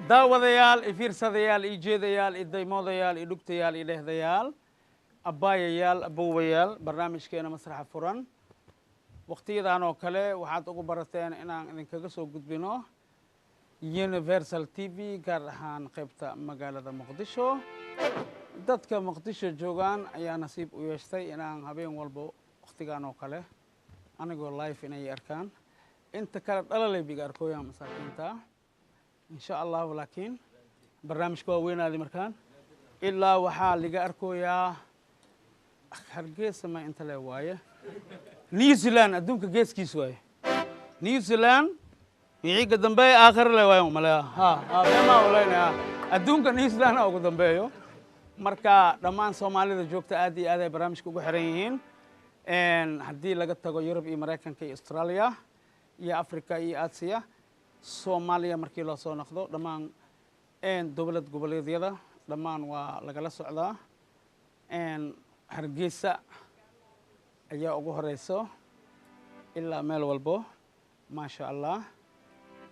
daawadayaal ifiirsadayaal ijeedayaal idaymodayaal idhugtayaal idhehdayaal abaayayaal aboowayaal barnaamijkeena masraxa furan waqtiyadan oo kale waxaad ugu barateen inaan idinkaga soo gudbino Universal TV gaar ahaan qaybta magaalada Muqdisho dadka Muqdisho joogaan ayaa nasiib u yeeshtay inaan habeen walba waqtigan oo kale anigoo live inay arkaan inta kala dhalalay biga arkooyaan masaakiinta إن شاء الله ولكن برنامج كوين هذه مركان إلا وحال لقى أركويا هرجيس ما أنت لا وايه نيوزيلاند أدوك جيس كيسوي نيوزيلاند يعيق الدنبي آخر لا وايه ملا بما ولانا أدوك نيوزيلاند أو الدنبيو مركا دمان سومالي الجوكت أدي هذا برنامج كوجو حريين إن هدي لقى تجو يوروب أمريكا كي أستراليا يا أفريقيا يا آسيا Soomaaliya markii la soo noqdo dhamaan dawlad goboleedyada dhamaan waa lagala socdaa Hargeysa ayaa ugu horeyso ilaa meel walbo ma sha Allah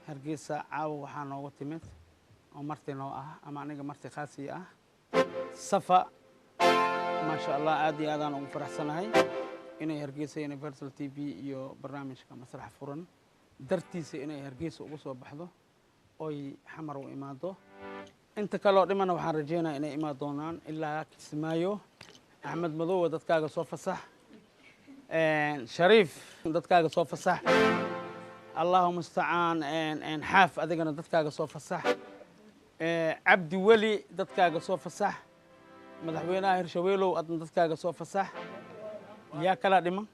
Hargeysa caawa waxaa noogu timid oo marti noo ah ama aniga marti khaasi ah Safa ma sha Allah aad iyo aad aan ugu faraxsanahay inay Hargeysa Universal TV iyo barnaamijka masrax furan dartiisa inay Hargeysa ugu soo baxdo oo xamar u imaado inta kale oo dhimana waxaan rajeynayaa inay imaan doonaan ilaa Kismaayo Axmed Madow dadkaaga soo fasax Shariif dadkaaga soo fasax Allahumma musta'an xaaf adigana dadkaaga soo fasax Cabdi Wali dadkaaga soo fasax madaxweynaha Hirshabeelow adna dadkaaga soo fasax yaa kala dhiman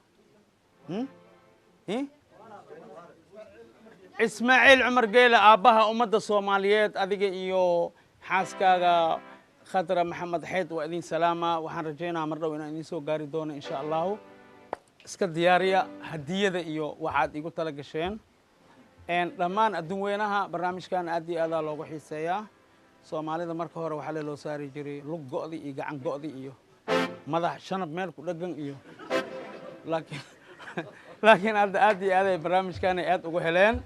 إسماعيل عمر قيل أباها أمد الصوماليات أذيك إيو حاسكاغا خضر محمد حيد وإذين سلامة وحن رجينا مرة وإن إنسو قاري دون إن شاء الله اسك ديارية هدية ذا إيو واحد يقول تلقى الشين إن لمان أدوينها برنامج كان أدي هذا لوجو حسيا صومالي ذا مركه هو حلل لو ساري جري لوج قاضي إيجا عن قاضي إيو ماذا شنب مالك ودقن إيو لكن هذا برنامج كان أد وجهلين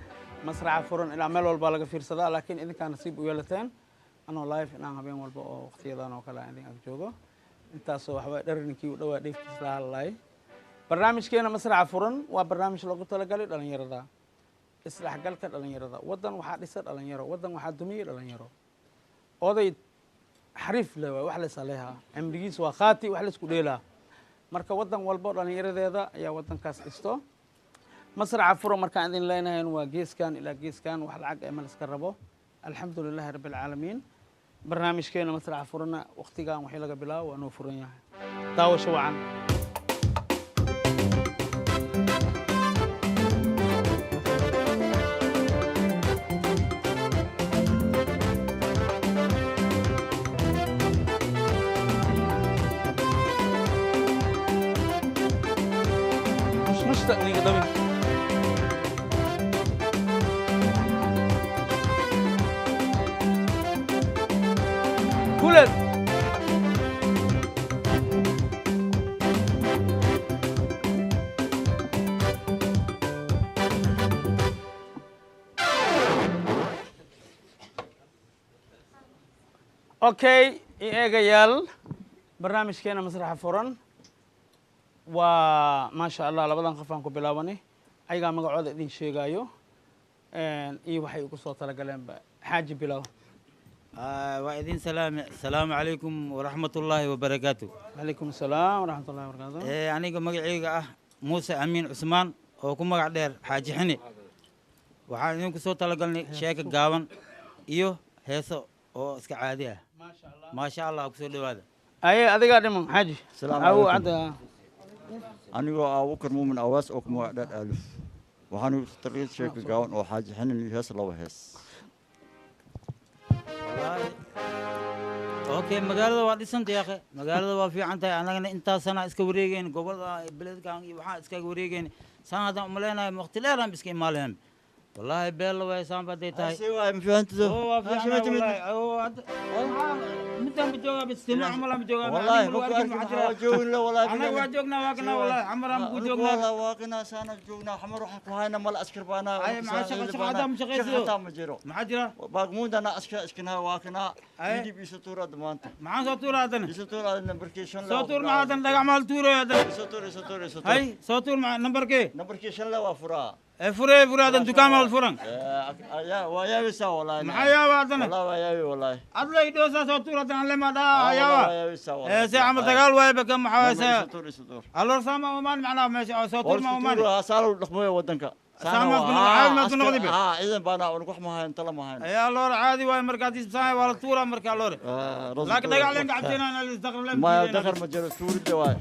مسرح فرن إلى عمل والبالغ في رصدا لكن إذا كان نصيب ويلتين أنا لايف أنا هبين والبا وقتي ذا وكلا عندي أجوجو أنت سو حبا درنكي ودوا ديف تسلا الله برنامج كنا مسرح فرن وبرنامج لقطة لقلي دلنا يردا إصلاح قلك دلنا يردا ودن واحد يصير دلنا يرو ودن واحد دمير دلنا يرو هذا حريف له وحلس عليها أمريكيس وخاتي وحلس كليلا مركا ودن والبا دلنا يردا هذا يا ودن كاس إستو مسرح فرو مركا عندنا لنا هنا جيس كان إلى جيس كان وحلقة أمل سكربه الحمد لله رب العالمين برنامج كنا مسرح فرنا وقتي قام وحيلقة بلا وأنو فرنيا داو شو عن مش مشتاق لي قدامي كولر اوكي ايغايال برنامج كينا مسرح فرن وما شاء الله لبدان قفان ku bilaabani ayaga magacooda idin sheegayo iyo waxay ugu soo tala galeen xaaji bilaw وإذن السلام عليكم ورحمة الله وبركاته. عليكم السلام ورحمة الله وبركاته. أنا مقعيقة موسى أمين عثمان وكم قدر حاج حني. وحنا كسوت لقلني شيك قاون إيوه هيسو أو إسكعادية. ما شاء الله. ما شاء الله كسوت هذا. أي هذا قادم حاج. السلام أو عليكم. عدا. أنا وأبوكر من أواس أو كم عدد ألف. وحنا تريد شيك قاون أو حاج حني هيس الله هيس. اوكي مقالة وادي سنت يا اخي مقالة وفي عنتها انا انت سنه اسك وريجين قبل بلد كان وحا اسك وريجين سنه ملينا مختلفين بس مالهم والله بيل ويسام بدي تاي سوى ما في أنت هو في عنا والله هو متى بتجوا باستماع عملا بتجوا والله بكو جونا والله أنا واجونا واقنا والله عمرا بوجونا والله واقنا سانا جونا حمر وحق وهاينا مال أسكر بانا أي مع شق هذا مش غير حتى مجرو محجرة باقمون أنا أسكنها واقنا أي. يدي بيسطورة دمانته مع صوتور هذا بيسطورة بركيشن صوتور مع هذا دقع مال تور هذا بيسطورة هاي صوتور مع نمبر كي بركيشن لا وفرا فري هذا دكان مال فرن يا ويا بيسا والله مع يا بعدنا والله ويا والله أدلى يدوسا صوتور هذا على ما دا يا ويا بيسا والله سي عمل تقال ويا بكم حواسه سطور الله سامع ومان معنا ماشي صوتور ما ومان صاروا لقمه ودنك سامع بن عاد ما تنقدي به اذا بانا ونقح ما هاي انت ما هاي يا لور عادي واي مركاتي ساي ولا تورا مركا لور لكن دقع لين قعدتنا انا اللي استغرب ما دخل مجرد تور الدواء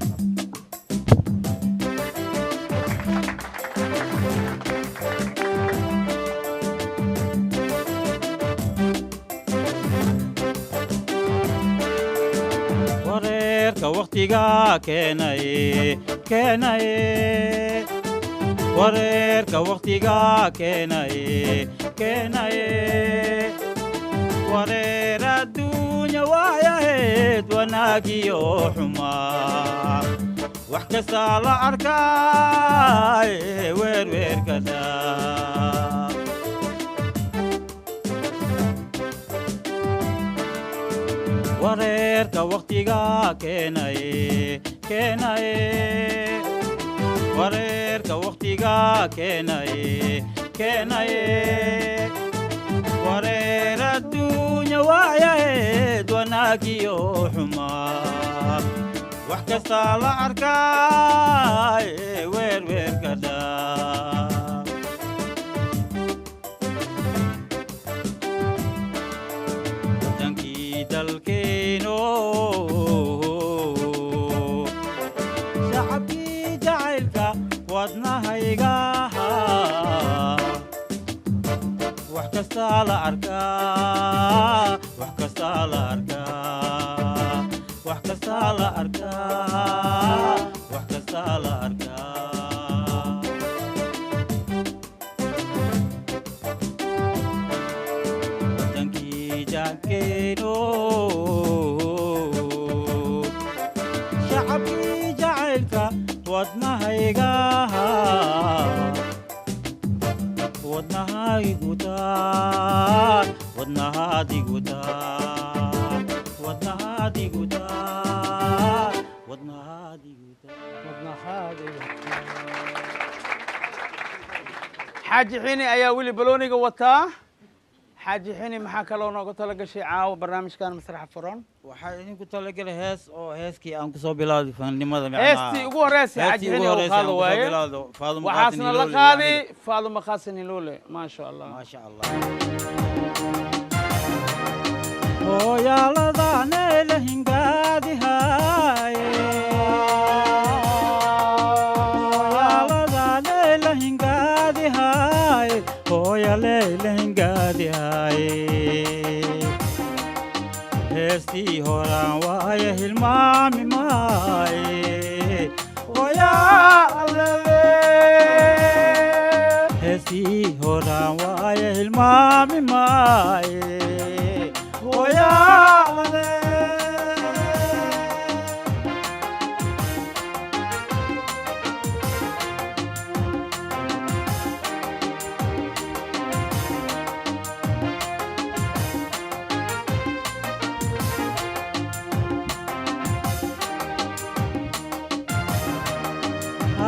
wareerka waqtiga keenay wareerka waqtiga keenay wareer adduunya waayaheed wanaagiyo xumaa wax kasta la arkaay weerweerka daa wareerka waqtiga keenay wareerka waqtiga keenay wareer adduunya waayaheed wanaagiyo xumaa wax kasta la arkaay weerweerka daa wadankii dalkeeno shacabkii jacaylka wadnahayga wax kasta la arkaa wax kasta la arkaa wax kasta la arkaa wax kasta la arkaa wadankii jacaylkeeno shacabkii jacaylka wadnahayga wadnahaygu taa wadnahadigu taa wadnahadigu taa wadnahadigu xaaji xini ayaa weli balooniga wataa xaaji xini maxaa kaloo nooga tala gashay caawa barnaamijkan masraxa furan waxaa idinku talagalay hees oo heeskii aan kusoo bilowday fannimada heestii ugu horreysay xaaji xini oo qaado waaye waxaasna la qaaday faaduma qaasin iloole maasha allah maasha allah hooyaaladane la hingaadihaaye hooyaaladane la hingaadihaaye hooyale la hingaadihaaye heestii horaan waaye hilmaami maaye hooyaalale heestii horaan waaye hilmaami maaye hooyaalale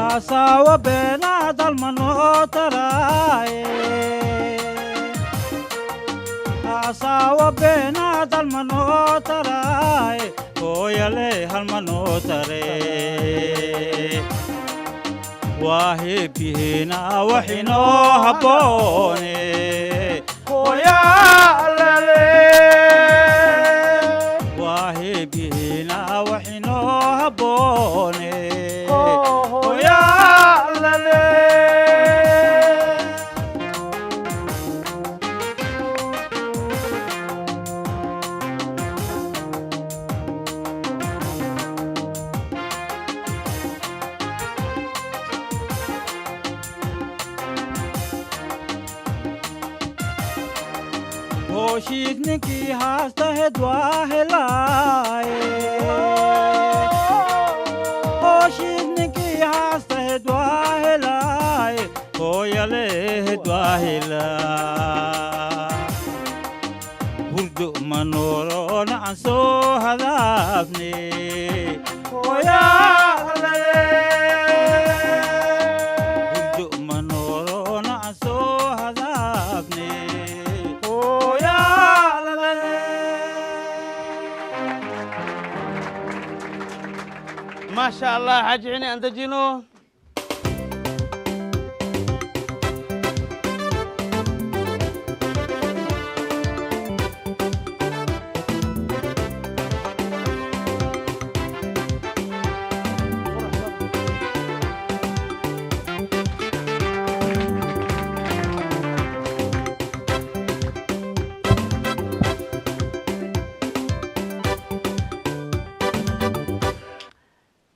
asawa bena dalmanoo taraaye asawa bena dalmanoo taraaye hooyale halmanoo tare waaheebyihiina waxinoo habboone hooyaalale waaheebyihiina waxinoo habboone hooshiis ninkii haastahed waa helaaye hooshiis ninkii haastahed waa helaaye hooyalehed waa helaa hurdo manoorona aan soo hadaabne hooyale hurdo manoorona aan soo hadaabne ما شاء الله حاج عيني أنت جنو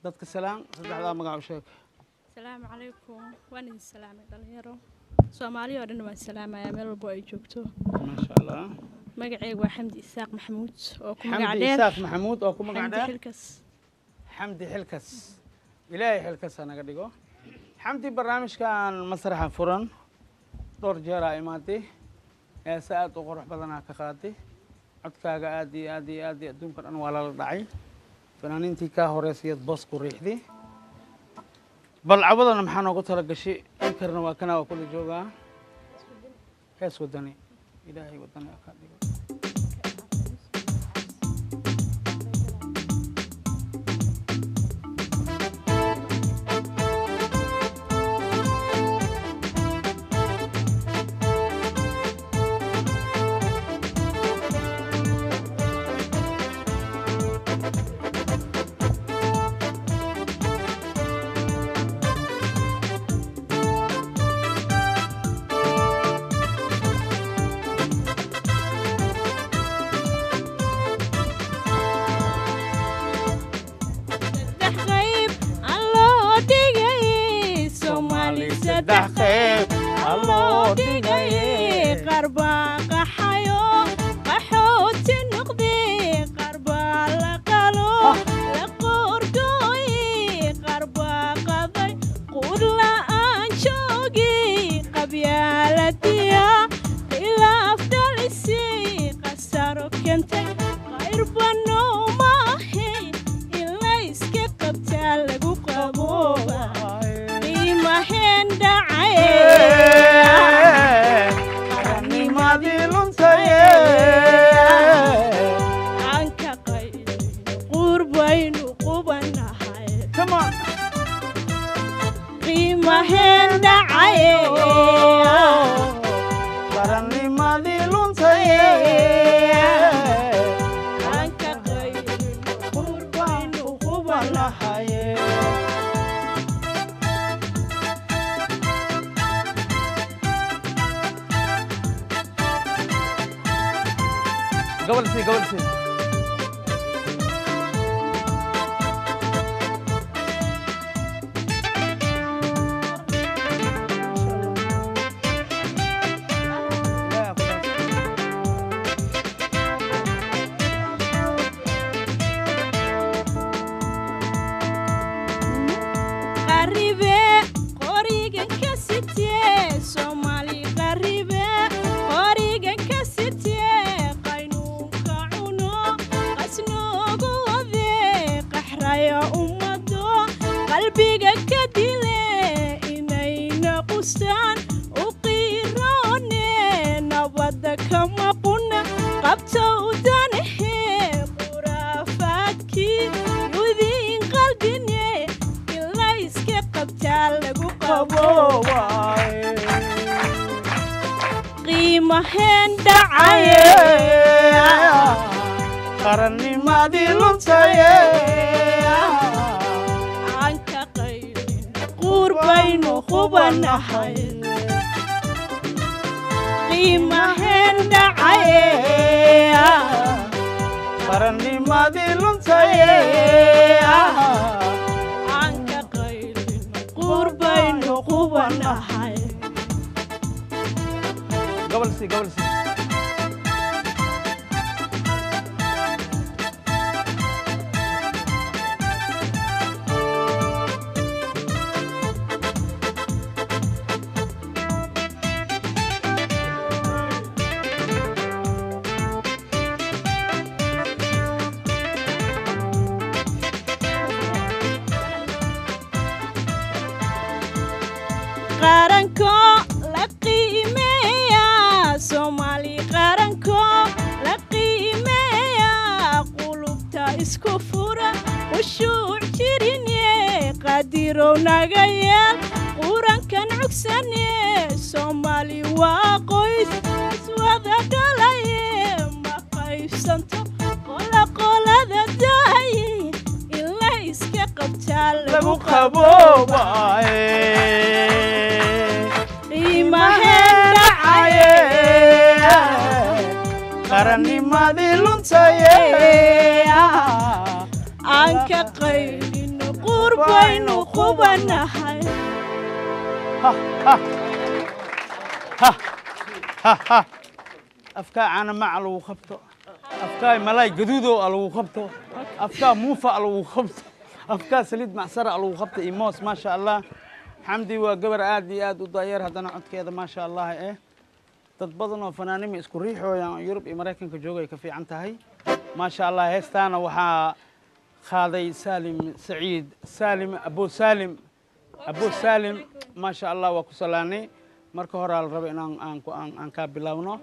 dadka salaam saddexdaa magac u sheeg السلام عليكم وأنا السلام دليرو سومالي ودنا ما السلام يا ميل بو أي جوجتو ما شاء الله مقعي وحمد إساق محمود حمدي إساق محمود أو كم حمدي قعدة حلكس حمدي حلكس إلهي حلكس أنا قد يقول حمدي برنامج كان مسرح فرن دور جرا إماتي ساعات وقرح بدنا كخاتي عدك آدي آدي آدي دون كان ولا الضعي فنانتي كهوريسية بوس كوريحدي بل عوضنا محنا قلت لك شيء أنكرنا وكنا وكل جوجا هس ودني إلهي ودني أكادي دخيب الله ديني قربا قحيو قحوت النقدي قربا لقلو لقردوي قربا قضي قول لا أنشوقي قبيالتيا إلى أفضل السي قصرك انت غير بنو ماهي إلا يسكي قبتال لقو قبوبا ما هند راني ما دي لنتي عنك قيد قربين وقبنا هاي كمان ما هند راني ما دي لنتي عنك قيد قربين وقبنا هاي قبل سي قريبة قريقا كستي سومالي قريبة قريقا كستي قينوك عنو قسنوك وذي قحرايا أمدو قلبي كديلي إنين قستان وقيروني نبضك مقنا قبتو دانحي قرافاتكي يذين قلبيني قيمة هند قرني ما دي لنتي عنك قيد قربين وخبنا حي قيمة هند قرني ما دي لنتي عنك قيد قربين وخبنا حي قبل سي qaranko la qiimeeya Soomaali qaranko la qiimeeya qulubta isku fura ushuuc jirinye qadirow naga yeel qurankan cugsane Soomaali waa qoys iswada dhalaye ma qaybsanto qolada daaye ila iska qabtaa lagu qaboobaye qiimaheena dhacaye qarannimadii luntaye aan ka qaylino qurbaynu qubanahay afkaa caana maca lagu qabto afkaa malaay gaduudo lagu qabto afkaa muufa lagu qabto afkaa saliid macsara lagu qabto iyo moos maasha allah xamdi waa gabar aad iyo aad u daayeer haddana codkeeda maasha allah dad badan oo fanaanimo isku riixooyaan yurub iyo maraykanka joogay ka fiican tahay maasha allah heestaana waxaa qaaday saalim saciid saalim abu saalim maasha allah waa ku salaanay marka hore la rabo inaan aan ka bilowno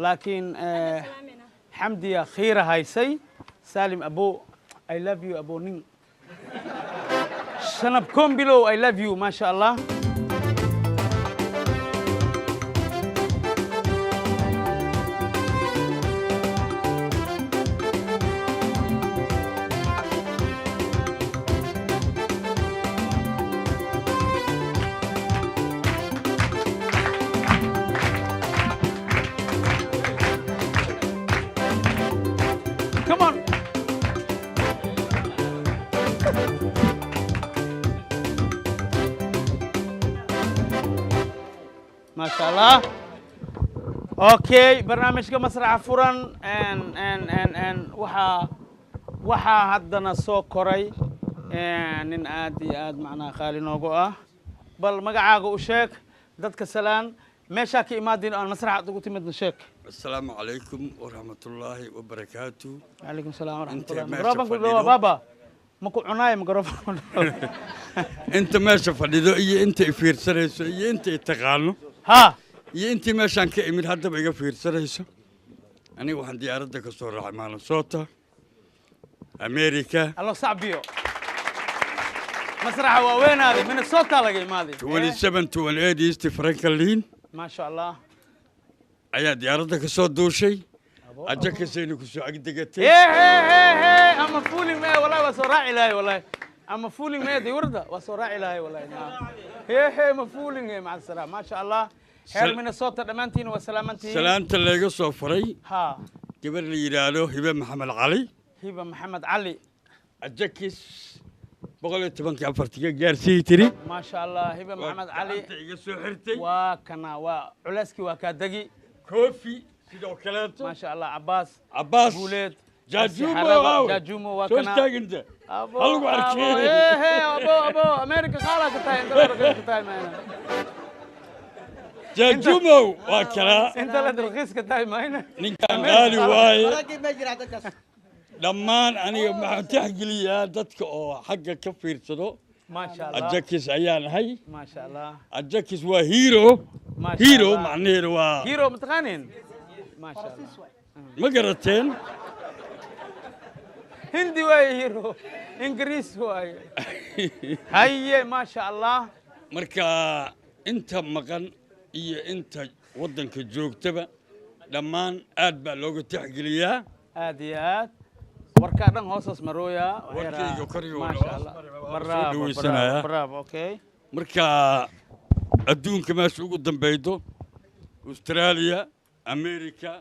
laakiin xamdiya khiira haysay saalim abo I love you abo nin shanab kombilow I love you maasha allah Come on. ما شاء الله. Okay, barnaamijka masraxa furan waxaa haddana soo koray nin aad iyo aad macnaa qaali noogu ah bal magacaaga u sheeg dadka salaan meeshaa ka imaadin aan masraxa ugu timidna sheeg السلام عليكم ورحمة الله وبركاته. عليكم السلام ورحمة أنت الله ماشي ميكروفون فديدو؟ كله بابا ماكو عناية ميكروفون أنت ماشي فديدو إيه أنت فير سريسو إيه أنت تقالو ها إيه أنت ماشي عن كإمير هذا بيجا فير سريسو أنا واحد دياردك الصورة مال صوتا أمريكا الله صعبيو مسرح وين هذه من الصوت لقي ماضي 27 28 إيست فرانكلين ما شاء الله أيا دياردك الصوت دوشي أجاك سينو كسو أقدقتي ايه اما فولينج ما والله وصراع الهي والله اما فولينج ما دي ورده وصراع الهي والله ايه ما فولينج مع السلامه ما شاء الله خير من الصوت دمانتين وسلامتين سلامت اللي قصو فري ها كبر لي يرالو هبه محمد علي هبه محمد علي أجاكيس بقول تبانك عفرتك جارسي تري ما شاء الله هبه محمد علي يقصو حرتي وكنا وعلاسكي وكادقي كوفي سيدو كلاتو ما شاء الله عباس بوليد جاجومو جاجومو شو وكنا اشتاق انت؟ ابو هلو عركي. ايه ابو امريكا خالك تاي انت رخيص تاي معنا جاجومو وكلا انت لا رخيص تاي معنا نكان غالي واي دمان أنا ما تحكي لي دتك أو حاجة كفير صدق ما شاء الله أجاكيس أيان هاي ما شاء الله أجاكيس هيرو ما شاء هيرو الله. معناه وا هيرو متقنين ما شاء الله ما قرأتين هندي واي هيرو انجليز واي هاي ما شاء الله مركا أنت مقن إيه أنت ودنك جوجتبا دمان أدبا لوجو تحكي لي اديات وركادن هوسس مرويا وركيga koriyo ما شاء الله برافو برافو برافو اوكي marka adduunka meesha ugu dambaydo Australia America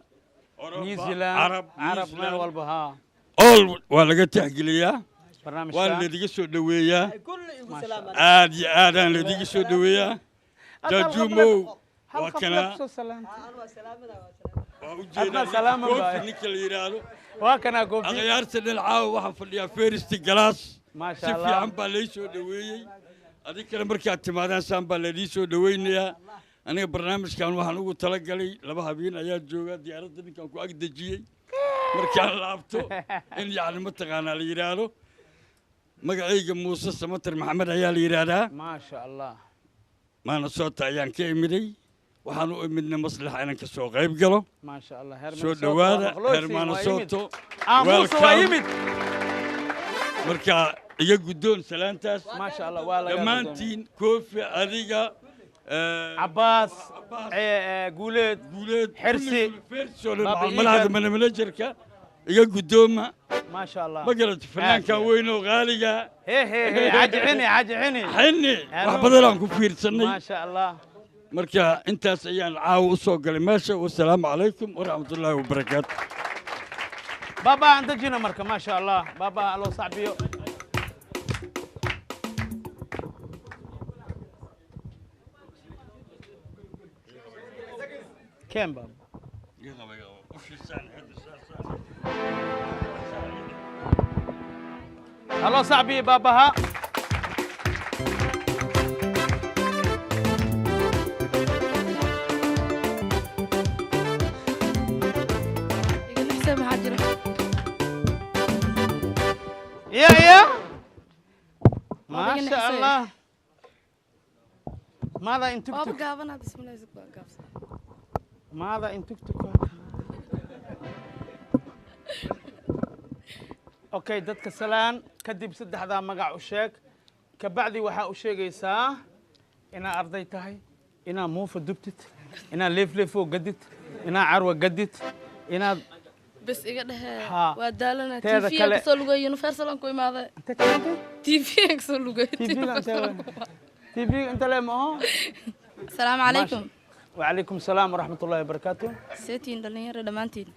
نيوزيلاند عرب مال والبا ها all waa laga tixgeliyaa برنامج waa la diga soo dhaweeyaa aad iyo aad aan la diga soo dhaweeyaa jajumo waa kana أدنى سلامة باي. ninka la yiraahdo وكنا كوفي akhyaarta dhalcaawa waxaa fadhiyaa Ferristi Glass ما si شاء الله fiican baa lay soo dhaweeyay adinkana markaad timaadaan saan baa laydii soo dhaweynayaa aniga barnaamijkan waxaan ugu talagalay laba habeen ayaa jooga diyaaradda ninkan ku agdejiyey markaan laabto in yacni mataqaanaa la yidhaahdo magacayga muuse samatar maxamed ayaa la yidhaahdaa ما شاء الله maanasoota ayaan ka imiday waxaan u imidnay maslaxa inaan ka soo qayb galo ما شاء الله soo dhowaada heer maanasooto موسى وايمد marka iga guddoon salaantaas ما شاء الله والله dhammaantiin koofi adiga عباس قوليد guuleed xirsi, Baba malahada manajerka iga guddooma ما شاء الله ma garata fanaankan weyn oo qaaliga هي عجعني xini wax badan aan ku fiirsanay ما شاء الله marka intaas ayaan caawa u soo galay meesha wasalaamu calaykum waraxmatullaahi wabarakaatu بابا انت جينا مركه ما شاء الله بابا الله صعبيو كم بابا الله صعبي بابا iga xisab maxaa jira يا ما Baba شاء ganacsi. الله ماذا ان waaba تكتك gaabanaa bismillahi waa gaabsan ماذا ان تكتك اوكي dadka salaan kadib saddexda magac u sheeg ka bacdi waxa u sheegaysaa ina arday tahay ina muufa dubtid ina leefleefo gadid ina carwa gadid ina bas iga dhehe Ha. waa daalana Teeda tv kale- kasoo lugay universal aan ku imaaday انت كنت tv kasoo lugay تي في انت لا ما هو asalaamu calaykum وعليكم السلام ورحمه الله وبركاته seetiin dhalinyaro dhammaantiin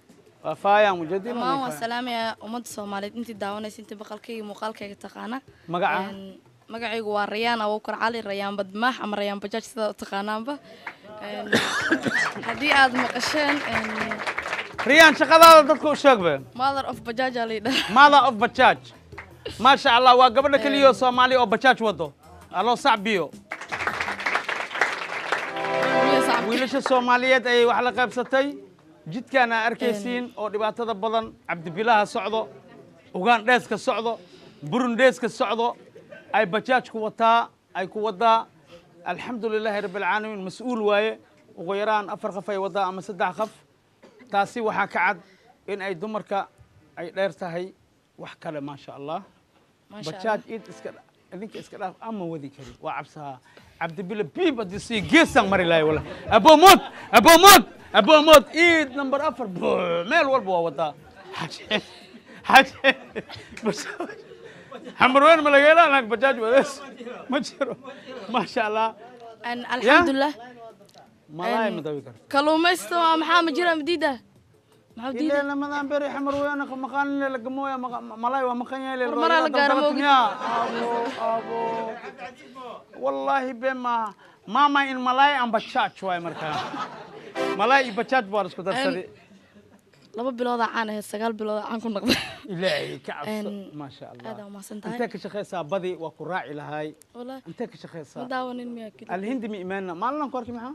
وفايا مجدد dhammaan waan salaamayaa ummadda soomaaliyeed intii daawanaysa intii baqalkayga iyo muuqaalkayga taqaana magaca magacaygu waa rayaan abuukar cali rayaan badmaax ama rayaan bajaaj sidaa u taqaanaanba haddii aad maqasheen ريان شقada dadka u sheegbe mother of bajaaj aa layidhaha mother of bajaj ما شاء الله waa gabadha kaliya Soomaali oo bajaj wado allo sacbiyo wiilasha Soomaaliyeed ay wax la qaybsatay jidkana arkaysiin oo dhibaatada badan Cabdibilaha socdo Ugandheeska socdo Burundeeska socdo ay bajaj ku wataa ay ku wadaa alxamdulilaahi rabbil caalamiin mas'uul waaye ugu yaraan 4 qof ay wadaa ama 3 qof taasi waxaa ka cad in ay dumarka ay dheer tahay wax kale ma sha Allah bajaaj id iska idinka iska dhaaf ama wadi kari waa cabsaha cabdibila biib hadii si geesan mari lahay wala abo mood id number 4 meel walba waa wadaa حمر وين ملقينا هناك بجاج بس ما جرو ما شاء الله alxamdulilah ملاي مدوي كر kalluumaysta waa maxaa ma jira madiida maxaa إلا diida لما ذا بيري حمر وين مكان اللي لقموه ملاي ومكان يلي مرة لقارة موجود. أبو والله بما ماما إن ملاي أم بشات شوي مركان ملاي بشات بارس كده سري laba bilooda caan ahayd 9 bilooda caan ku noqday إلهي كعب ما شاء aad الله u mahadsan أنت tahay كشخيصة بدي وكراعي لهاي wallaahi أنت ma كشخيصة daawanin miyaa keli الهند مئمنا ما لنا كورك معها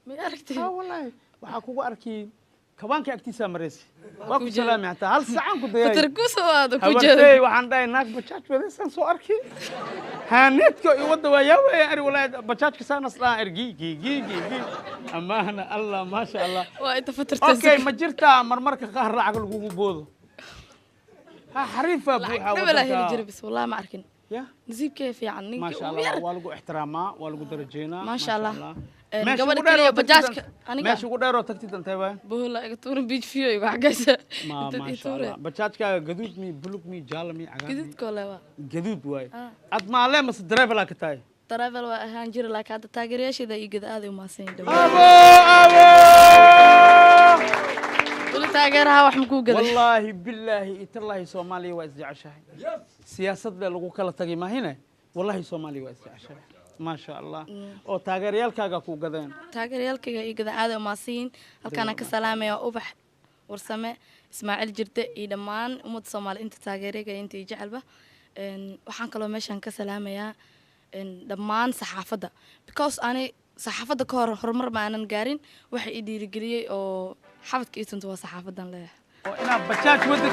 ma aragtay والله وحكوا أركي كمان كأكتيسا مريسي واكو جد. سلامي حتى هل ساعة كنت جاي fatarkuusa waada ku jeeda هبرتي وحن داي ناك بتشاش بديسان سو أركي هانيتكو يودوا وياوي أري ولا بتشاش كسان أصلا أرجي جي أما أنا الله ما شاء الله waa inta fatartay أوكي ما جرتا مرمرك قهر عقل جوجو بود ها حريفة بوحة naba laa heli ودرتا jiray bis wallahi ma arkin يا nasiibkee fiican ما ninka شاء ugu الله yar والقو احتراما والقو درجينا ما شاء الله. ماشي gabadha ugu dheer kaliya oo tagtid bajaajka dan- aniga meesha ugu dheer oo tagtid intee waay bohola iga tuurin beach view igu xagaysa ما شاء الله bajaajkaaga gaduud mi bulug mi jaalo mi cagaar mi gididkoo le waa gaduud waay Ah. ad maalee mase driver laa ka tahay travel waa ahaan jira laakiin hadda taageerayaasheeda iyo gada aad ay u mahadsan yihiin abo weli taageeraha wax makuu gaday wallaahi billaahi itallaahi soomaaliya waa isjeceshahay siyaasadda lagu kala tagay maahine wallaahi soomaaliya waa isjeceshahay ما شاء الله oo taageerayaalkaaga ku gadeen taageerayaalkayga iyo gada aad ay u mahadsan yihiin halkaana ka salaamaya ubax warsame ismaaciil jirde iyo dhammaan ummadda soomaali inta taageerayga inta iyo jecelba waxaan kaloo meeshaan ka salaamayaa dhammaan saxaafadda because ani saxaafadda ka hor horumar ma aanan gaarin waxa i dhiirigeliyey oo xabadka ii tunta waa saxaafadan leeyahay oo inaad bajaaj wadda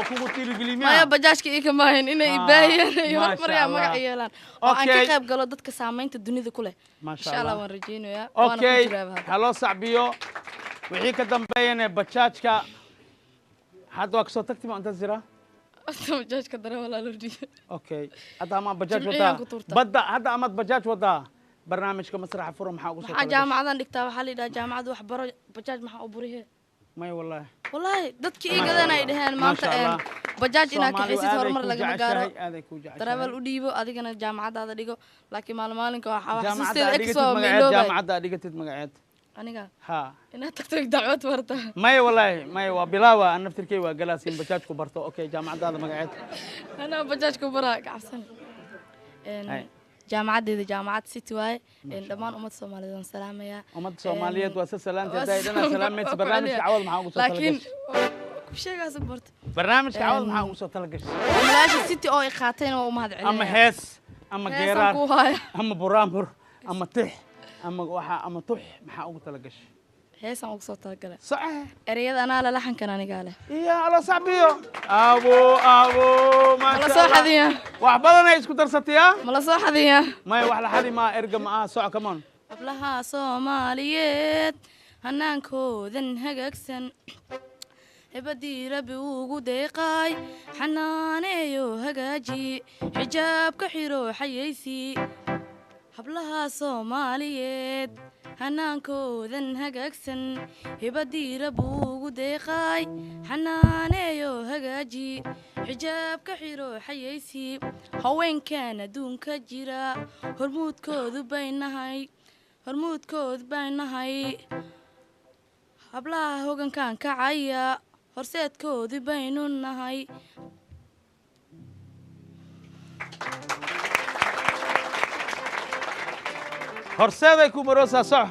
kugu tiirigelimiya maya bajaajka ii kama hayn inay ibaahiyaan iyo Masha hormaryaa Allah. magac yeelaan oo aan ka Okay. qayb galo dadka saamaynta dunida ku leh Masha insha Allah Allah. waan rajaynayaa waana ku okay jiraaba hadda haloo sacbiyo wixii ka dambeeyana bajaajka hadda waa kasoo tagti ma inta jira bajaajka dare walaa loo dhiibay okay hadda amaad bajaaj Jimciyaan wadaa ku tuurtaa. badda hadda amaad bajaaj wadaa barnaamijka masraxa furan maxaa ugu soo maxaa jaamacadan dhigtaa waxaa la yidhaha jaamacadda wax baro bajaaj maxaa u burihe may wallahi wallaahi dadkii ii gadan ay dhaheen maanta Masha Allah. bajaaj inaad Soomaalidu kaxaysid aaday horumar kuu lagama jeceshahay, gaaro aaday kuu jeceshahay. darawal u dhiibo adigana jaamacadaada dhigo laakiin maalinka waxaa wax jaamacadda xasuusteeda aad ex dhigatid waa magaceed meeloobay jaamacadda aad dhigatid magaceed aniga ha inaad tagto dacwad barta may wallahi may waa bilaawa aan naftirkay waa galaasiin bajaaj ku barto okay jaamacadaada magaceed anaa bajaajka baraa kacabsan Ay. jaamacaddeeda jaamacad city waaye dhammaan ummadda soomaaliyeed waan salaamayaa ummadda Soomaaliyeed waa salaanta waa daydana salaameed barnaamijka cawad maxaa ugu soo laakiin talagashay ku sheegaas barta barnaamijka cawad maxaa ugu soo talagashay walaasha city oo ay qaateen waa u mahad celinaya ama hees ama heesaan geeraar ku haya ama buraanbur ama tix ama waxa ama tux maxaa ugu talagashay heesaan ugu soo talagalay صحيح ereyada anaa la laxankan anigaa leh يا الله صعبيو ابو ما mala شاء soo الله xadiyaa وحبضنا اسكو درستيا mala soo xadiyaa ما وحلا حدي ما ارقى معاه سوع كمان hablaha soomaaliyeed hanaankoodan hagaagsan hebadii rabbi ugu deeqaay xanaaneeyo hagaaji xijaabka xiro xayaysi hablaha soomaaliyeed hanaankoodan hagaagsan hebadii rabbi ugu deeqaay xanaaneeyo hagaaji xijaabka xiro xayaysi haweenkan adduunka jira hormuudkoodu bay nahay hablaha hogankan kacaya horseedkoodii baynu nahay horseeday ku maroosaa soc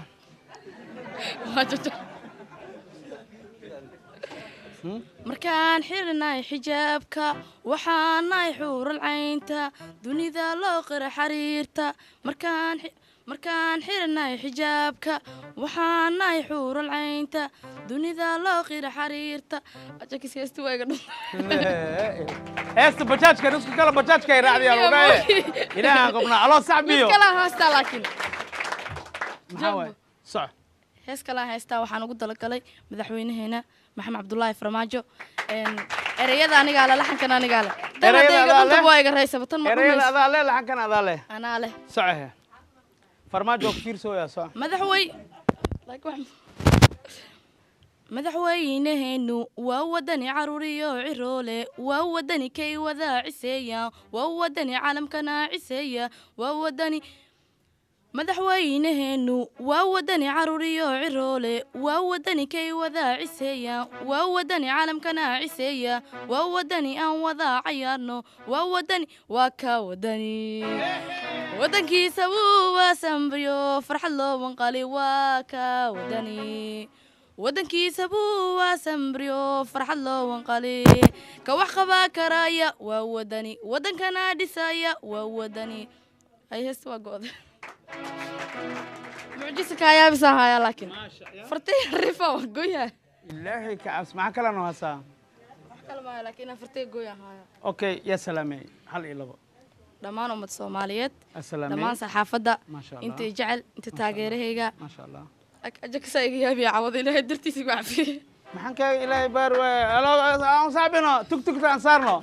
markaan xirnay xijaabka waxaanay xuural caynta dunida loo qira xariirta markaan xirnay xijaabka waxaanay xuural caynta dunida loo qira xariirta هيست بجاجك نسكو كلا بجاجك يراعي يا ولاد إلى قبنا الله صعبيو محاوي صح hees kalaan haystaa waxaan ugu dalagalay madaxweynaheena maxamed cabdulaahi farmaajo ereyada anigaa le laxankan anigaa le danadayga waa iga raysaba tan ma إريال dhumayso أذا له لحن كان أذا له anaa leh صحيح فرماجو كثير سويا صح madaxweynaheenu waa wadani caruuriyo ciroole waa wadani kay wadaa ciseeya waa wadani caalamkana ciseeya waa wadani madaxweynaheenu waa wadani caruuriyo ciroole waa wadani kay wadaa ciseeya waa wadani caalamkana ciseeya waa wadani aan wadaa cayaarno waa wadani waa ka wadani wadankiisa wuu waa sambriyo farxad loo wanqali waa ka wadani wadankiisa buu waa sambriyo farxad loo wanqali ka wax qabaa karaya waa wadani wadankana dhisaya waa wadani ay heesta waa go'da mucjisa kaayaabisa haya laakiin fartay rifa waa goya ilaahay ka cabs maxaa kala noo hasaa wax kale maayo laakiin fartay goya haya okay ya salaamay hal iyo labo dhammaan ummad Soomaaliyeed asalaamay dhammaan saxaafadda Masha Allah. inta jecel inta taageerahayga ما شاء الله ajakasa iga yaabiya cawad ilaahay dartiisa ku cafiye maxaan kaaga ilaahay baar waay alo aan saabino tugtugta aan saarno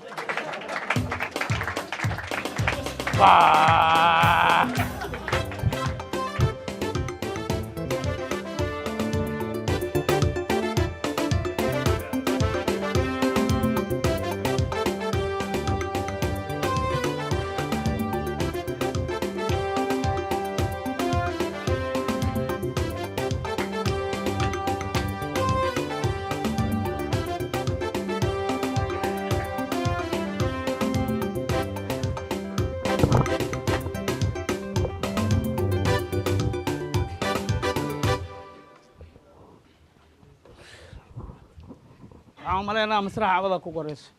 waxaan umaleynaa masraxa cawada ku qorayso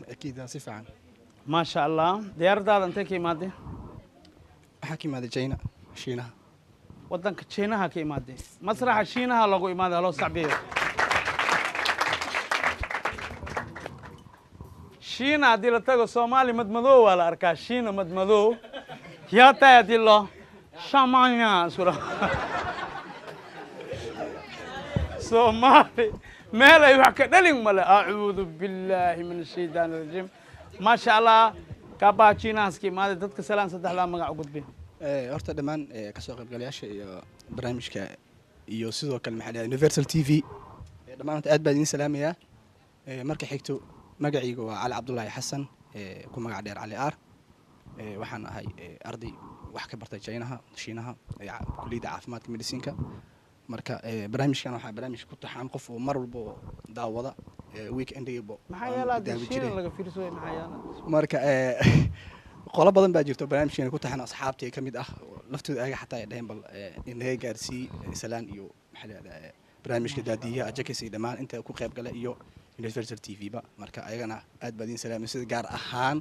أكيد صفة عن ما شاء الله diyaaradaada intay ka imaadeen حكيم هذا جينا شينها wadanka Shiinaha ka imaadeen masraxa Shiinaha lagu imaaday loo sacbiyo shiina haddii la tago soomaali madmadow waa la arkaa shiina madmadow yaa tahay haddii loo shamanya isula soomaali meel ay wax ka dhalin male acuudu billaahi min ashaytaan arajiim maasha allah kaabaa jiinahaska imaaday dadka salaan saddexdaa magac u gudbin horta dhammaan kasoo qaybgalayaasha iyo barnaamijka iyo sidoo kale maxaa dhahay universal t v dhammaan aad baan idin salaamayaa marka xigto magacayga waa cali cabdullaahi xasan ku magac dheer cali aar waxaan ahay arday wax ka bartay shiinaha kulliyadda caafimaadka medicinka marka barnaamijkan waxaa barnaamij ku taxaan qof oo mar walba daawada weekendayba maxaa yeelaa shiina laga fiirsaday maxaa yeelaa marka qolo badan baa jirto barnaamijkeena ku taxan asxaabtay ka mid ah laftooda ayaga xataa ay dhaheen bal inaga gaarsii salaan iyo maxaa leedahay barnaamijka daadiyaha ajakis iyo dhammaan inta ku qayb gala iyo universal t v ba marka ayagana aad baa idin salaamay sida gaar ahaan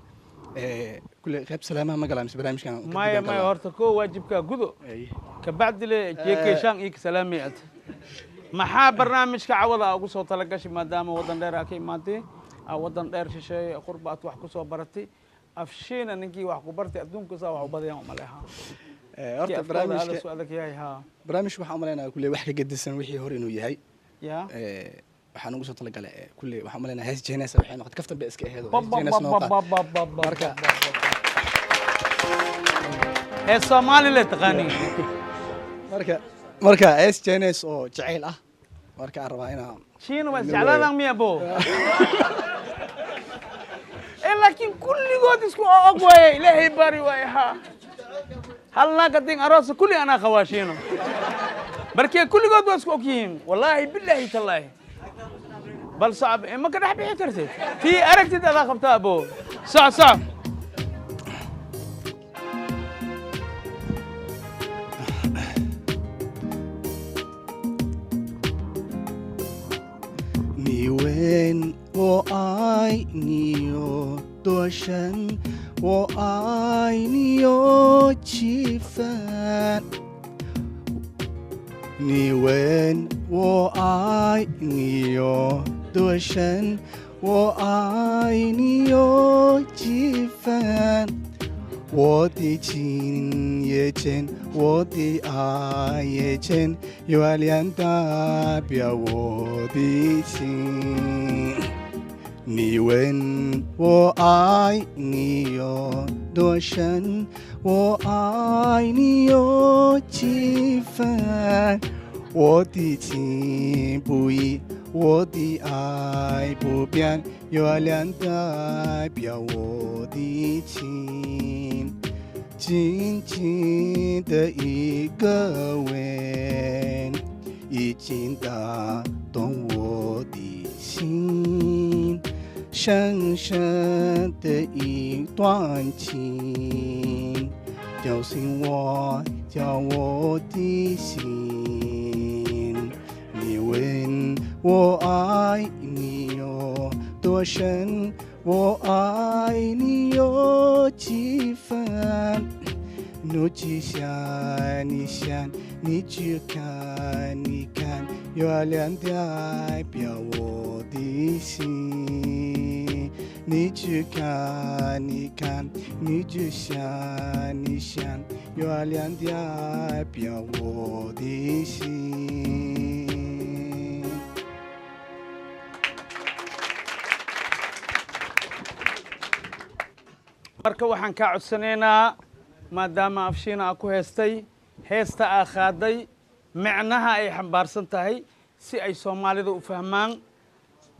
kulle qayb salaamaha ma galaan barnaamijkan maya horta koo waajibkaa gudo kabacdi le jeekeeshaan iyo kasalaamay ad maxaa barnaamijka cawada ugu soo talagashay maadaama waddan dheer aa ka imaatay waddan dheer shisheeye qurba aad wax ku soo baratay afshiina ninkii wax ku bartay adduunka saa wax u badayaan umaleha horta barnaamijka adag yahay ha barnaamijka waxaan umaleynaya kulle wax ka gedisan wixii hore inuu yahay ya waxaan ugu soo talagalay kulle waxaan umaleynaya hees jeenesa waxay noqotay kaftan bay iska aheedo marka ee soomaali le taqaaniin marka hees jeenes oo jacayl ah marka aan rabaa inaan shiina waa jeclaadaan miya bo laakiin kulligood isku og waaye ilaahay bari waaye ha hal naga din aroosa kulli anaa khawaashiino barkee kulligood waa isku og yihiin wallaahi billaahi tallaahi bal sacab ma ka dhex bixi kartid tii aragtid adaa qabtaa abo soc我爱你有多深，我爱你有几分？你问我爱你有多深，我爱你有几分？我的情也真，我的爱也真，月亮代表我的心。你问我爱你有多深，我爱你有几分？我的情不移，我的爱不变，月亮代表我的情。静静的一个吻，已经打动我的心。深深的一段情，叫醒我，叫我的心。你问我爱你有多深，我爱你有几分？你去想，你想，你去看，你看，月亮代表我的心。你去看，你看，你去想，你想，月亮代表我的心。marka waxaan kaa codsanaynaa maadaama afshiina aa ku heestay heesta aa qaaday micnaha ay xambaarsan tahay si ay soomaalida u fahmaan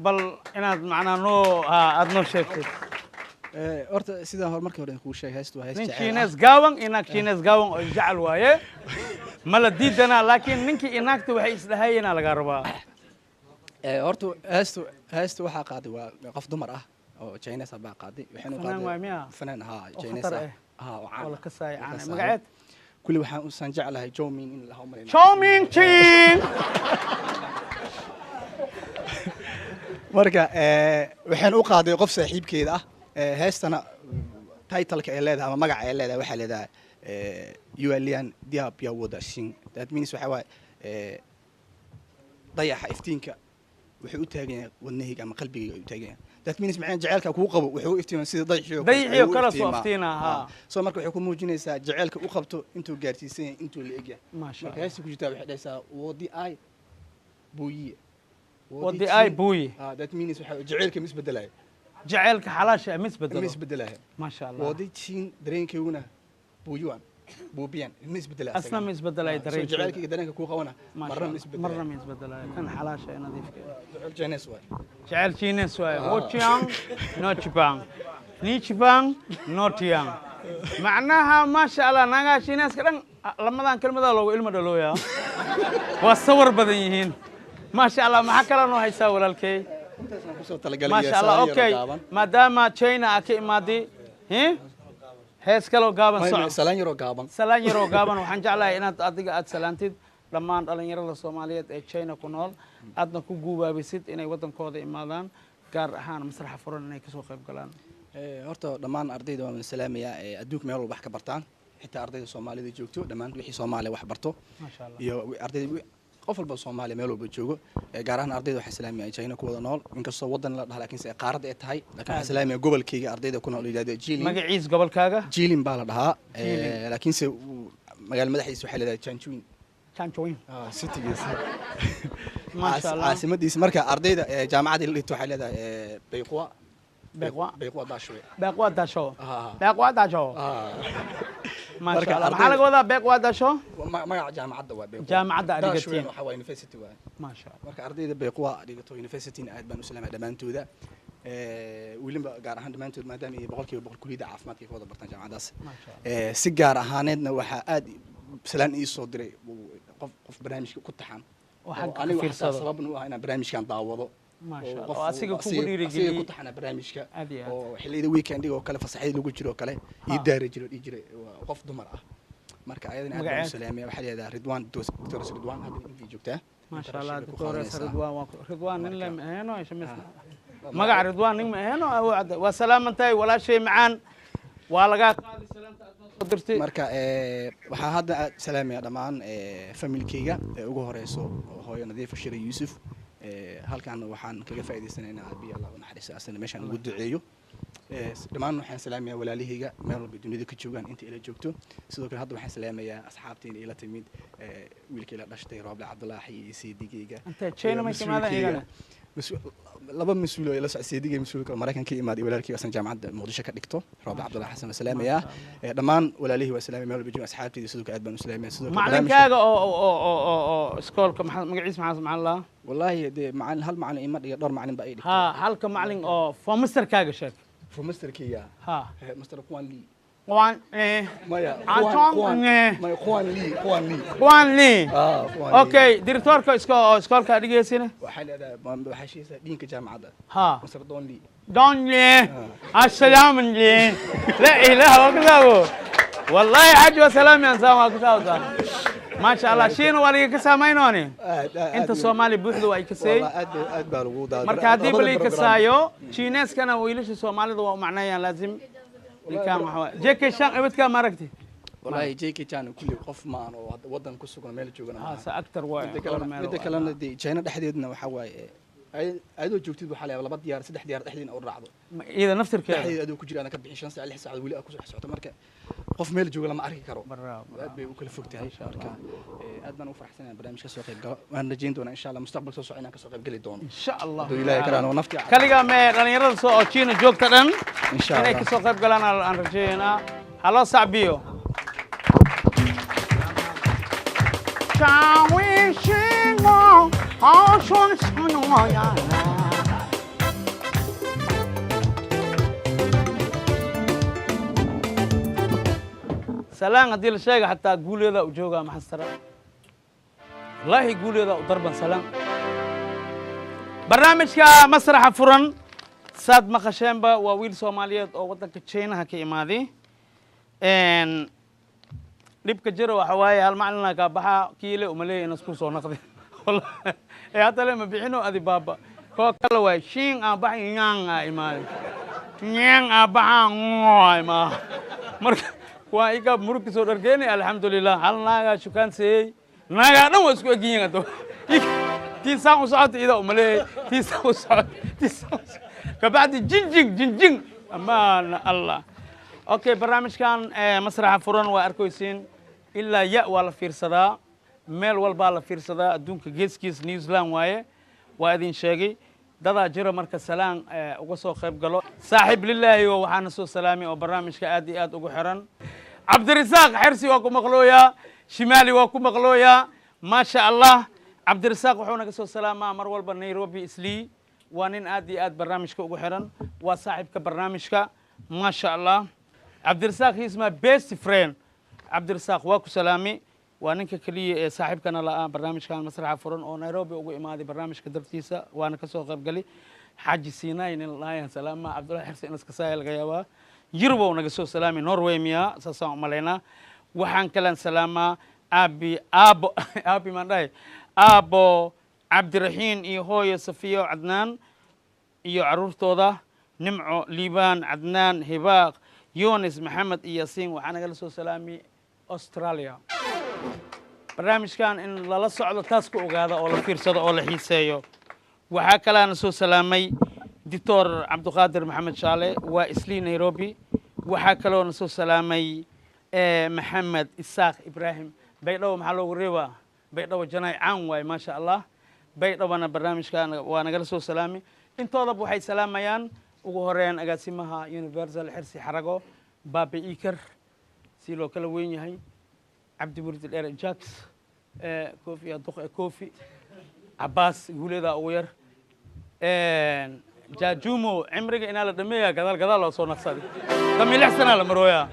bal inaad macnaa aad noo sheegtay horta sidaan hore markii hore kuu sheegay heestu waa hees nin jecel shiines gaawan inaag shiines gaawan oo jecel waaye ma la diidanaa laakiin ninkii inaagta waxay isdhahayeenaa lagaa rabaa horta heestu waxaa qaaday waa qof dumar ah oo Chinese baa qaaday waxaanu fanaan waay miya fanaan Chinese khatar oo oo caan la ka saay caan magaceed kulli waxaan u san jeclahay Jomin in la hawmareeyo Chowmin Ching marka waxaan u qaaday qof saaxiibkeeda ah heestana title-ka ay leedahay ama magaca ay leedahay waxa leedahay Yualian Diabia Wada Sing that means waxa waay dayaxa iftiinka wuxuu u taagan yahay wadnahayga ama qalbigayga u taagan yahay that means macnaheedu jaceylka kuu qabo wuxuu iftiimaa sida dayxiyo dayixiyo kala soo aftiina ha soo marka waxay ku muujinaysaa jaceylka u qabto intuu gaarsiisan yahay intuu la egyahay maasha marka heesta ku jirtaa waxay dhahaysaa wadi ay buuyiye wadi ay buuyi that means waxa jaceylka misbedelayo jaceylka xalaasha misbedelo misbedelayo maasha Allah wadi tiin dareenkeyguna buuyuan buubiyan misbedelayo asna misbedelay dareenka jaceylka dareenka ku qabana marna misbedelayo kan xalaasha nadiifka jaceyl jeenes waay jaceyl jeenes waay wochiang no chipang ni chipang no tiang macnaha maasha Allah naga jeeneska dhan lamadan kelmada loogu ilmo dhalooya waa sawir badan yihiin maasha Allah maxaa kala noo haysaa walaalkay maasha Allah okay maadaama China ka imaadi hees kaloo gaaban socod salaan yaroo gaaban waxaan jeclahay inaad adiga aad salaantid dhammaan dhalinyarada Soomaaliyeed ee China ku nool aadna ku guubaabisid inay wadankooda imaadaan gaar ahaan masraxa furan inay ka soo qayb galaan horta dhammaan ardayda waan salaamayaa adduunka meel walba wax ka bartaan xitaa ardayda Soomaalida joogto dhammaan wixii Soomaali wax barto maasha Allah iyo ardayda qof walba Soomaali meel walba joogo gaar ahaan ardayda waxaan salaamayaa China ku wada nool inkastoo wadan la dhahay laakiin qaarad ay tahay laakiin waxaan salaamayaa gobolkayga ardayda ku nool ilaada Jilin magaciis gobolkaaga Jilin baa la dhahaa laakiin se magaal madaxiisa waxay leedahay Chanchuin citygiisa maasha Allah caasimadiisa marka ardayda jaamacadda la dhigto waxay leedahay Beqwa Dasho maasha Allah maxaa laga wadaa Beqwa Dasho magaca jaamacadda waa Beqwa jaamacadda adigatiin waxa waa university waa maasha Allah marka ardayda Beqwa dhigato university aad baan u salaamay dhamaantooda weliba gaar ahaan dhamaantood maadaama ay boqolkiiba kuliyada caafimaadka ka wada bartaan jaamacadaas si gaar ahaaneedna waxa aad salaan ii soo diray qof barnaamijka ku taxan aniga waxa sabab u ah inaan barnaamijkan daawado maasha Allah asiga ku dhiirigeliyay ku taxana barnaamijka oo xilliga weekendiga oo kale fasaxay lagu jiro kale ii daari jiray qof dumar ah marka ayadana aad baan u salaamay waxa leedahay Ridwan Dr. Ridwan hadda intii joogtaa maasha Allah Dr. Ridwan nin la ahayno isha magac Ridwan nin ma ahayno waa salaamantahay walaashay macaan waa laga qaadi salaanta aad noo soo dirtay marka waxa hadda salaamaya dhamaan familkayga ugu horeyso hooyo Nadiif Shir Yuusuf halkaan waxaan kaga faa'iideysanaynaa abiy Allah u naxariisto asana meeshaan ugu duceeyo dhamaan waxaan salaamayaa walaalahayga meel walba dunida ka joogaan inta ila joogto sidoo kale hadda waxaan salaamayaa asxaabtayda ila timid wiilkay la dhashtay Rooble Cabdullaahi iyo Seedigayga anta China ma kamaada igana laba mas'uul oo ila Seedigay mas'uulka Mareykanka imaaday walaalkay asan jaamacadda Muqdisho ka dhigto Rooble Cabdullaahi xasan salaamayaa dhamaan walaalihii waa salaamay meel walba joogaan asxaabtayda sidoo kale aad baan u salaamayaa sidoo kale macalinkaaga oo iskoolka magaciisa maxaa macallaa والله دي معلم هل معلم إيه ما دور معلم بقى إيه ها هلك معلم أو فمستر كاجا شك فمستر كيا ها مستر كوان لي كوان إيه ما يا كوان ما كوان لي كوان لي كوان أوكي ديرتور إسكول كاريجي سنة وحال هذا وحشي دينك جامعة ده ها مستر دون لي السلام لي لا إله إلا الله والله حج وسلام يا سلام عليكم ما شاء الله شينو ولي كسامينوني انت صومالي بوحدو اي كسي والله اد بالغودا marka hadii bali kasaayo Chinese kana wiilasha Soomaalida waa macnaayaan laazim ninkan waxa JK Shan ibadka ma aragti والله JK Shan kulli qof ma aan oo wadan ku sugan meel joogana ha sa aktar waa mid kale China dhexdeedna waxa waaye ayadoo joogtid waxa la laba diyaar saddex diyaar dhexdeedna oo raacdo iyada naftirkeeda ayadoo ku jiraan ka bixin 5 saac 6 saac wili ku socoto marka qof meel jooga lama arki karo aad bay u kala fogtahay marka aad baan u faraxsanahay barnaamijka soo qayb galo waan rajayn doonaa insha Allah mustaqbalka soo socona ka soo qayb gali doono insha Allah ilaahay karaan nafti kaliya ma dhalinyarada soo oo China joogta dhan insha Allah inay ka soo qayb galaan aan rajaynaa halo sacbiyo سلام هدي الشيء حتى قولي ذا وجوجا محسرة والله قولي ذا وضربا سلام برنامج مسرح فرن ساد مخشنبا وويل سوماليات أو وطن كتشينا هكي إمادي إن لبك جرو حواي هالمعنى كابها كيلة وملي نسكو صو نقدي والله حتى لما بيحنوا هذه بابا كو كلوا شين أبا ينعن إمادي ينعن أبا إمادي مرك waa iga murugti soo dhargeeni alxamdulillah hal naaga shukaan seey naaga dhan waa isku egyihiin tii saan u socota ida umaleey tii saan u socota كبعد جنجن جنجن أمان الله أوكي برنامج كان مسرح فرن وأركويسين إلا يا ولا فيرسدا ميل والبالا فيرسدا دونك جيسكيس نيوزيلاند وايه وأدين شاقي دادا جرى مركز سلام وقصو خيب قالوا صاحب لله وحنا سو سلامي وبرنامج كأدي آد وحرن عبد الرزاق حرسي وكم مغلويا شمالي وكم مغلويا ما شاء الله عبد الرزاق وحنا قصو سلامة مرول بنيروبي إسلي وانين آدي آد برنامج كوحرن وصاحب كبرنامج ما شاء الله عبد الرزاق هي اسمه بيست فريند عبد الرزاق واكو سلامي وانين كلي صاحب كان لا برنامج كان مسرح فرن او نيروبي او امادي برنامج كدرتيسا وانا كسو قيب قلي حاج سيناي ان الله يا سلام عبد الله حسين اسكساي لغيابا يربو نغسو سلامي نوروي ميا ساسو مالينا waxaan kalan salaamaa aabi mandhay aabo cabdiraxiin iyo hooyo safiyo cadnaan iyo caruurtooda nimco liibaan cadnaan hibaaq yunis maxamed iyo yasiin waxaa nagala soo salaami australia barnaamijkan in lala socdo taas ku ogaada oo la fiirsado oo la xiiseeyo waxaa kalaana soo salaamay doctor cabdiqaadir maxamed shaale waa islii nairobi waxaa kaloona soo salaamay محمد إساق إبراهيم بيدو محلو ريبا بيدو جناي عام واي ما شاء الله بيدو أنا برنامج كان وأنا جالسو سلامي إن طلبوا حي سلام يان وجهرين أقاسمها يونيفرسال حرسي حرقو بابي إيكر سيلو كلا وين هاي عبد مريد الإير جاكس كوفي أدق كوفي عباس يقول ذا أوير جاجومو عمرك إن على دمية كذا لو صار نصادي دمي لحسن على مرويا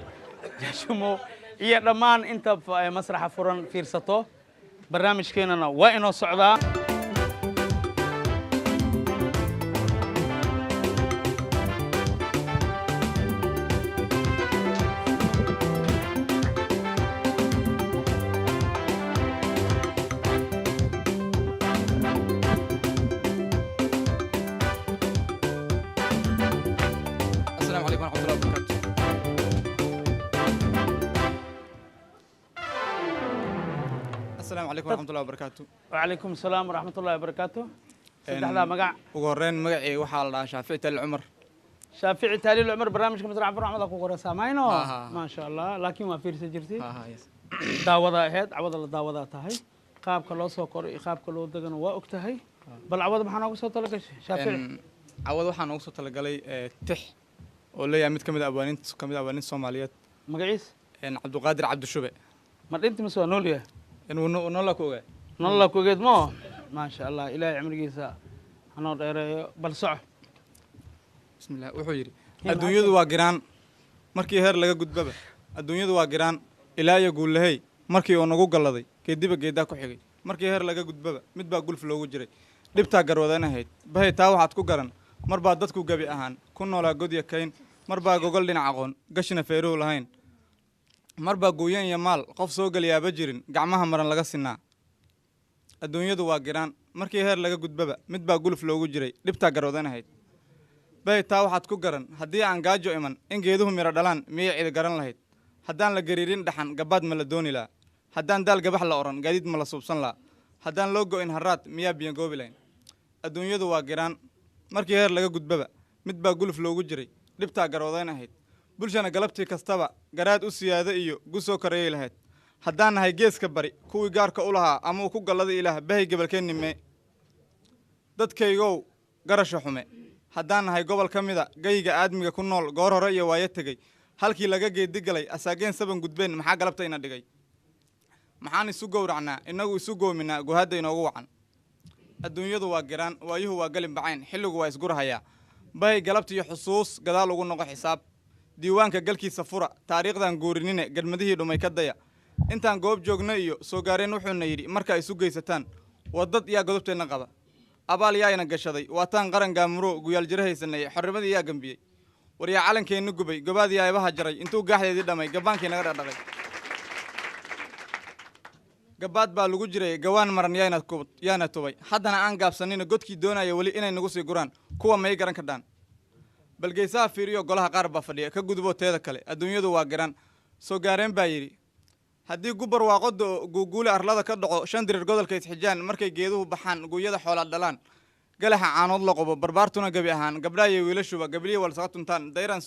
جاشمو iyo dhammaan inta masraxa furan fiirsato barnaamijkeenana waa inoo socdaa السلام عليكم ورحمة الله وبركاته. السلام عليكم ورحمة الله وبركاته. وعليكم السلام ورحمة الله وبركاته سدحدا مقع ugu horeyn magacayga waxaa la dhahaa Shaafici Tali Cumar. شافعي تالي العمر برنامجكم مسرح فرن عمدا ku qoraysaa mayno ها. ما شاء الله laakiin waa fiirsan jirtay yes. daawada ahayd cawada la daawada tahay qaabka loo soo koro iyo qaabka loo dagano waa og tahay bal cawada maxaa noogu soo talagashay shaafici Cawad waxaan ugu soo talagalay tix oo leeyahay mid kamid ah abaaninta Soomaaliyeed magaciis Cabdiqaadir Cabdi Shube. ma dhinti ma soo nool yahay inuu nolol ku ogaa. nolol ku geed mo ما شاء الله إلهي عمريسا أنا داير بل صح بسم الله wuxuu yiri adduunyadu waa giraan markii heer laga gudbaba adduunyadu waa giraan ilaahay guulahay markii uu nagu galaday geediba geedaa ku xigay markii heer laga gudbaba mid baa gulf loogu jiray dhibta garwadanahayd bahay taa waxaad ku garan mar baa dadku gabi ahaan ku noolaa godiya kayn mar baa gogol dhinac aqoon gashina feeruhu lahayn mar baa gooyan iyo maal qof soo galiyaaba jirin gacmaha maran laga sinaa adduunyadu waa giraan markii heer laga gudbaba mid baa gulf loogu jiray dhibta garwadanahayd bay taa waxaad ku garan haddii aan gaajo iman in geeduhu miro dhalaan miyay cid garan lahayd haddaan la gariirin dhaxan gabaad ma la dooni lahaa haddaan daal gabax la oran gaadiid ma la suubsan lahaa haddaan loo go'in harraad miyaa biyan goobi lahayn adduunyadu waa giraan markii heer laga gudbaba mid baa guluf loogu jiray dhibtaa garoodayn ahayd bulshana galabtii kastaba garaad u siyaado iyo gu soo kareeyay lahayd haddaan nahay geeska bari kuwii gaarka u lahaa ama uu ku galladay ilaah bahay gebalkeenni mee dadkaygow garasha xume haddaan nahay gobol ka mida gayiga aadmiga ku nool goor hore iyo waayo tegey halkii laga geedi galay asaageen saban gudbeen maxaa galabta ina dhigay maxaan isu gowracnaa innagu isu goominaa guhadda inoogu wacan adduunyadu waa giraan waayuhu waa galin bacayn xilligu waa isgurahayaa bahay galabtiiyo xusuus gadaal ugu noqo xisaab diiwaanka galkiisa fura taariikhdan guurinine gadmadihii dhumay ka daya intaan goob joogna iyo soo gaareen wuxuuna yidhi markaa isu geysataan waddad yaa godobteenna qaba abaal yaayna gashaday waataan qaran gaamuro guyaal jira haysanayay xornimadii yaa gambiyey war yaa calankeenna gubay gobaadii aybaha jaray intuu gaaxdeedii dhamay gabaankii naga dhaqdhaqay gabaad baa lagu jiray gawaan maran yaana tubay haddana aan gaabsanina godkii doonaya weli inay nagu sii guraan kuwa may garan kadhaan bal geesaha fiiriyo golaha qaar baa fadhiya ka guduboo teeda kale adduunyadu waa garan soo gaareen baa yidhi haddii gubar waaqoda guuguule arlada ka dhaco 5 dirir godolka isxijaan markay geeduhu baxaan guuyada xoolaad dhalaan galaxa caanood la qobo barbaartuna gabi ahaan gabdhaha iyo wiilashuba gabliya walsaqa tuntaan dayraan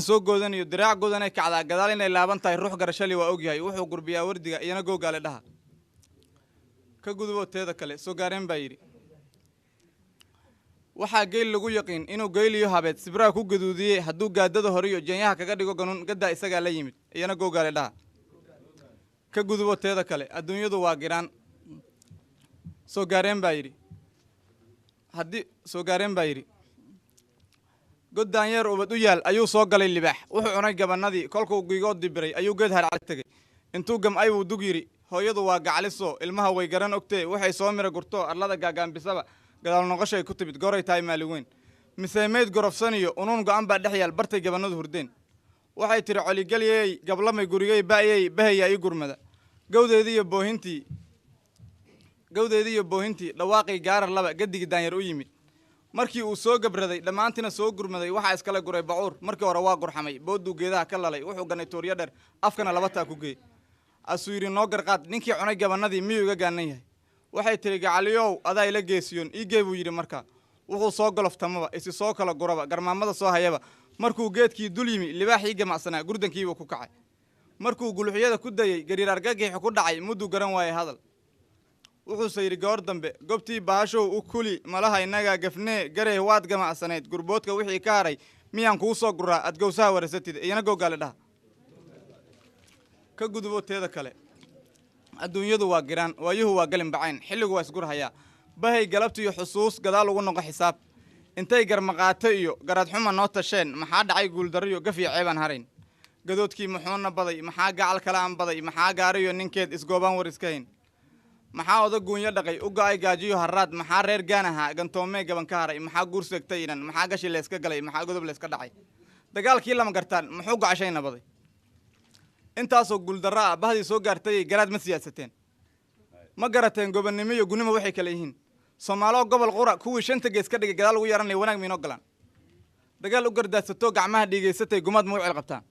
soo goodaniyo diraac godanay kacdaa gadaal inay laaban tahay ruux garashali waa ogyahay wuxuu gurbiyaa wardiga iyana googaale dhaha ka guduboo teeda kale soo gaareen baa yidhi waxaa geyl lagu yaqiin inuu geyliyo habeed sibraha ku gaduudiyey hadduu gaadada horiyo jeenyaha kaga dhigo ganuun gaddaa isagaa la yimid iyana googaale dhaha ka guduboo teeda kale adduunyadu waa giraan soo gaareen baa yidhi god daanyeer ubad u yaal ayuu soo galay libaax wuxuu cunay gabanadii kolkuu gigood dibiray ayuu geed harcad tegey intuu gam'ay wuu dug yidhi hooyadu waa gacliso ilmaha way garan ogtee waxay soo mira gurto arlada gaagaambisaba gadaal noqoshay ku timid goray tahay maalin weyn mise mayd gorofsaniyo unuun go'an baa dhex yaal bartay gabanadu hurdeen waxay tidhi coligalyey gablamay gurigey ba'yey bahaya ii gurmada gawdeedii iyo boohintii dhawaaqii gaarar laba gadigii daanyeer u yimid markii uu soo gabraday dhammaantiina soo gurmaday waxaa iskala guray bacuur markii hore waa gurxamay booduu geedaha ka lalay wuxuu ganay tuuryo dheer afkana laba taa ku geey asuu yidhi noo garqaad ninkii cunay gabanadii miyuu iga gaanan yahay waxay tidhi gacaliyow adaa ila geesiyoon iigee buu yidhi markaa wuxuu soo goloftamaba isi soo kala guraba garmaamada soo hayaba markuu geedkii dul yimi libaaxii gamacsanaa gurdankiibuu ku kacay markuu guluxyada ku dayey gariir argagixi ku dhacay mudduu garan waayey hadal wuxuuse yidhi goor dambe gobtii bahashow u kuli malaha innagaa gafnee garey waad gamacsanayd gurboodka wixii ka haray miyaan kuu soo guraa aad gowsaha warasatid iyana googaale dhaha ka guduboo teeda kale adduunyadu waa giraan waayuhu waa galin bacayn xilligu waa isgurhayaa bahay galabtiiyo xusuus gadaal ugu noqo xisaab intay garmaqaato iyo garadxuma noo tasheen maxaa dhacay guuldarriyo gafiyo ceebaan harayn gadoodkii muxuuna baday maxaa gacal kale aan baday maxaa gaariyo ninkeed isgoobaan war iska hayn maxaa odag guunyo dhaqay u go'ay gaajiyo harraad maxaa reer gaanaha gantoomee gaban ka haray maxaa guur seegtay inan maxaa gashi layska galay maxaa godob layska dhacay dagaalkii lama gartaan muxuu gocashayna baday intaasoo guuldarro ah bahdii soo gaartayay garaad ma siyaasateen ma garateen gobonnimo iyo gunimo waxay kale yihiin soomaaloo gobol qura kuwii shanta gees ka dhigay gadaal ugu yeeranaya wanaag miinoo galaan dagaal u gardaadsato gacmaha dhiigaysatay gumaad ma u cel qabtaan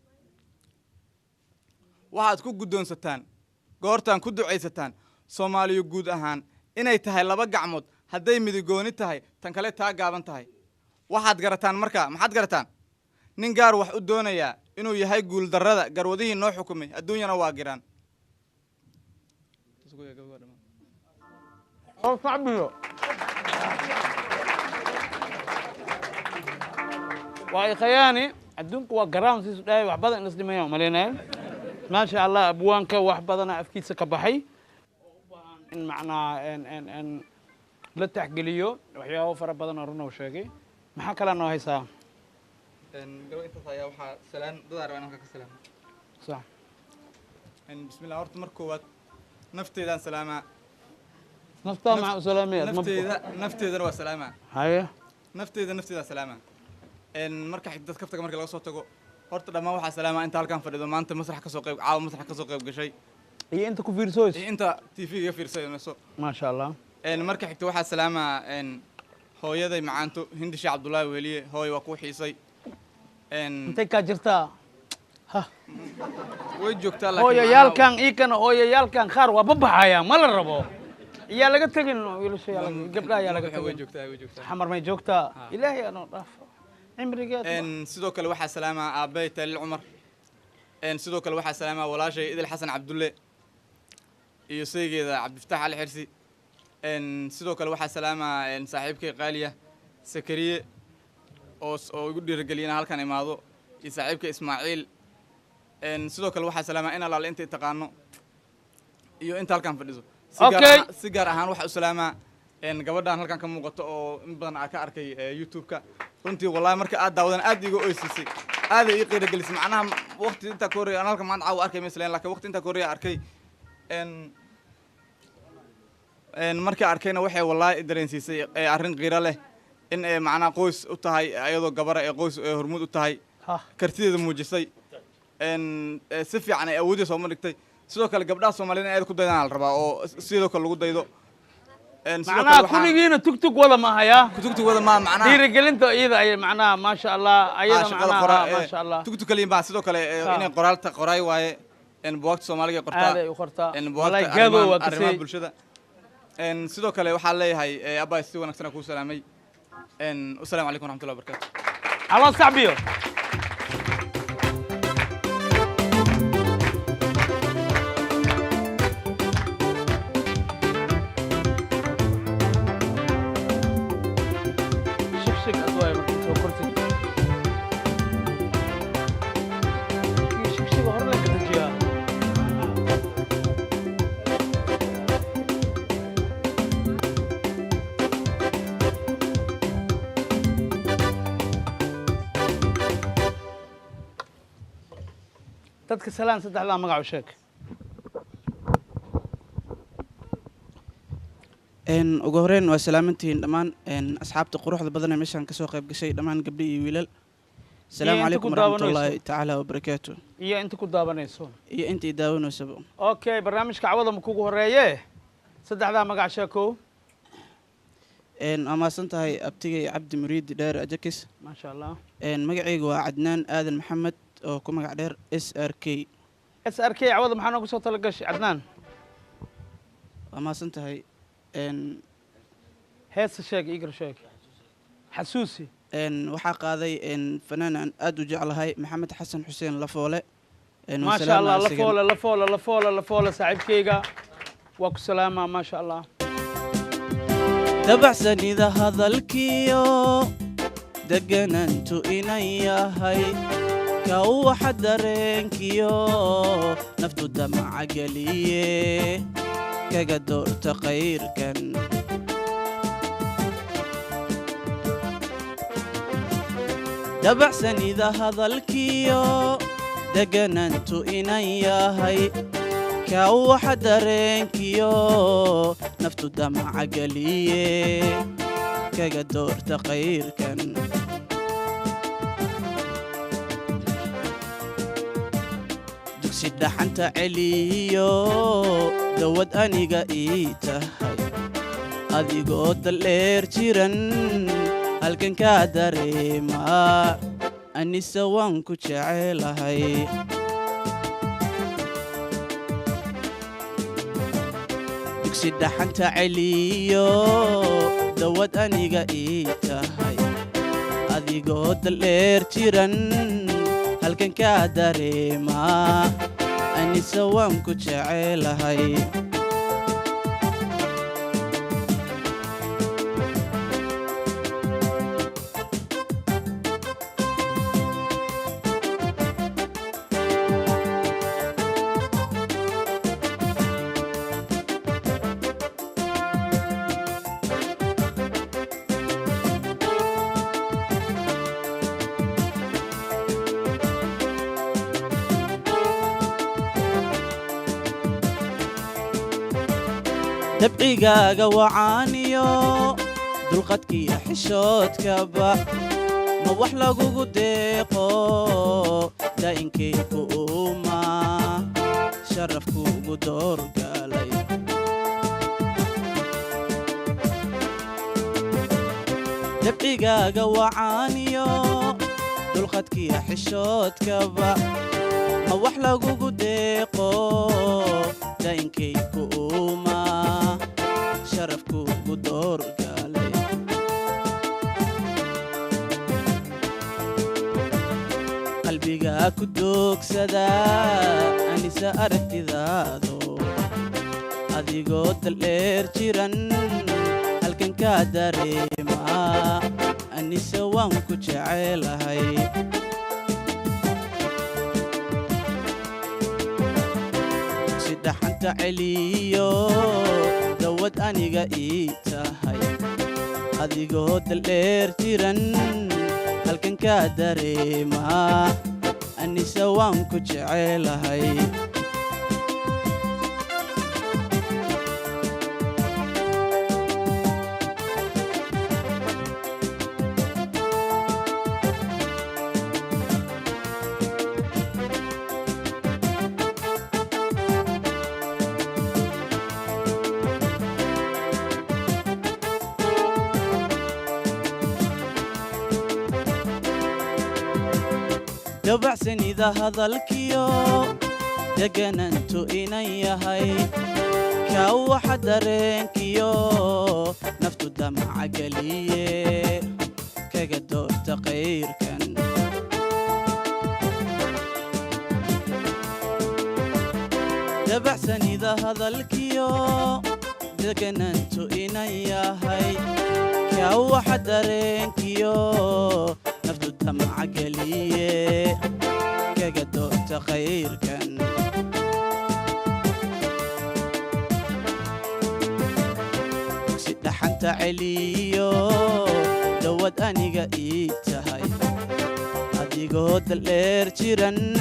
waxaad ku guddoonsataan goortaan ku ducaysataan soomaaliyu guud ahaan inay tahay laba gacmood hadday midigooni tahay tan kale taa gaaban tahay waxaad garataan markaa maxaad garataan nin gaar wax u doonayaa inuu yahay guuldarrada garwadihii noo xukumay adduunyana waa giraan waa ikhayaani adduunku waa garaan siisu dhahay wax badan isdhimayaa umaleynaya maasha allah abwaanka wax badana afkiisa ka baxay in macnaha la taxgeliyo waxyaabo fara badan oo run uu sheegay maxaa kale noo haysaa gaba intaas ayaa waxaa salaan dadaar baan halka ka salaama sax bismillah horta marka koowaad nafteedaan salaamaa naftaa maxaa u salaamaya nafteedana waa salaamaa haye nafteedaan salaamaa marka xigta dad kaftaga marka laga soo tago horta dhammaan waxaa salaamaa inta halkan fadhido maanta masrax ka soo qayb caawa masrax ka soo qayb gashay iyo inta ku fiirsoys iyo inta TV ga fiirsanayso maasha allah marka xigta waxaa salaamaa hooyaday macaanto hindi sheekh cabdullaahi weliye hooy waa ku xiisay intay kaa jirtaa ha way joogtaa hooyayaalkan iikana hooyayaalkan qaar waa babaxayaan ma la rabo iyaa laga tegin wiilasha gabdhaha ayaa laga way tegin joogtaa xamar may joogtaa ilaahay anoo dhaafo cimrigeed sidoo kale waxaa salaamaa aabbay taliil cumar sidoo kale waxaa salaamaa walaashay idil xasan cabdulle iyo saygeeda cabdifataax ali xirsi sidoo kale waxaa salaamaa saaxiibkay qaaliya sakariye oo igu dhiirigeliyana halkan imaado iyo saaxiibka ismaaciil sidoo kale waxaa salaamaa in allaale intay taqaano iyo inta halkan fadhiso si gaar ahaan waxaa u salaamaa gabadhaan halkan ka muuqato oo in badan aa ka arkay youtube-ka runtii wallahi marka aad daawadan aad iga oysiisay aaday ii qiiragelisay macnaha waqti intaa ka horreeya aan halkan maanta caawa arkay maslayn laakiin waqti intaa ka horreeya arkay markii arkayna waxay wallahi dareensiisay arrin qiiro leh in ay macnaha qoys u tahay ayadoo gabara ee qoys ee hormuud u tahay kartideeda muujisay si fiican ay awooddiisa uma dhigtay sidoo kale gabdhaha Soomaaliyeed aad ku daydaan la rabaa oo sidoo kale lagu daydo macnaha kulligiina tugtug wada ma hayaa tugtug wada ma macnaha dhiirigelinta iyada ay macnaha ma sha Allah ayada macnaha ma sha Allah tugtug kaliya baa sidoo kale inay qoraalta qoray waaye buugta Soomaaliga qortaa aad ay u qortaa buugta arrimaha bulshada sidoo kale waxaan leeyahay abbaa si wanaagsan kuu salaamay wasalaamu calaykum waraxmatullahi wabarakaatu الله صعبيو شك أضواء مركز وكرسي شك هور لك تجيها dadka salaan saddexdaa magac u sheeg ugu horreyn waa salaamantihiin dhammaan asxaabta quruxda badan ee meeshaan kasoo qayb gashay dhammaan gabdho iyo wiilal asalaamu calaykum waraxmatullaahi tacaala wabarakaatu iyo inta ku daabanayso iyo intii daawanaysaba okay barnaamijka cawada ma kugu horeeye saddexdaa magac sheekow waa mahadsan tahay abtigay cabdi muriidi dheer ajakis maasha allah magacayga waa cadnaan aadan maxamed oo ku magac dheer SRK SRK cawada maxaa noogu soo tala gashay cadnaan waa mahadsan tahay heesa sheeg igar sheeg xasuusi waxaa qaaday fanaan aan aad u jeclahay maxamed xasan xuseen lafoole maasha allah lafoole saaxiibkayga waa ku salaamaa maasha allah dabacsanida hadalkiyo deganantu inan yahay ka waxa dareenkiyo naftu damaca geliye kaga doorta khayrkan dabacsanida hadalkiyo deganantu inan yahay ka waxa dareenkiyo naftu damaca geliye kaga doorta khayrkan dugsi dhaxanta celiyo dawad aniga ii tahay adigoo daldheer jiran halkan kaa dareemaa anise waan ku jecelahay dugsi dhaxanta celiyo dawad aniga ii tahay adigoo daldheer jiran halkan kaa dareemaa anise waan ku jecelahay dabcigaaga wacaaniyo dulqadkiiyo xishoodkaba ma wax lagugu deeqo daa'inkayku uuma sharafkuugu doorgalay dabcigaaga wacaaniyo dulqadkiiyo xishoodkaba ma wax lagugu deeqo daa'inkayku uuma sharafkuugu doorgalay qalbigaa ku doogsadaa anise aragtidaado adigoo daldheer jiran halkan kaa dareemaa anise waan ku jecelahay si dhaxanta celiyo dawad aniga ii tahay adigoo daldheer jiran halkan kaa dareemaa anise waan ku jecelahay dabacsanida hadalkiyo deganantu inan yahay كوح درينكيو نفتو دمع قليه كقدور تغير كان دبع سنيدة هذا الكيو دقن انتو إنايا هاي كوح درينكيو نفتو دمع قليه كقدور تغير كان حنت عليو دود أنيقا إيتهاي أديقو دلير جيران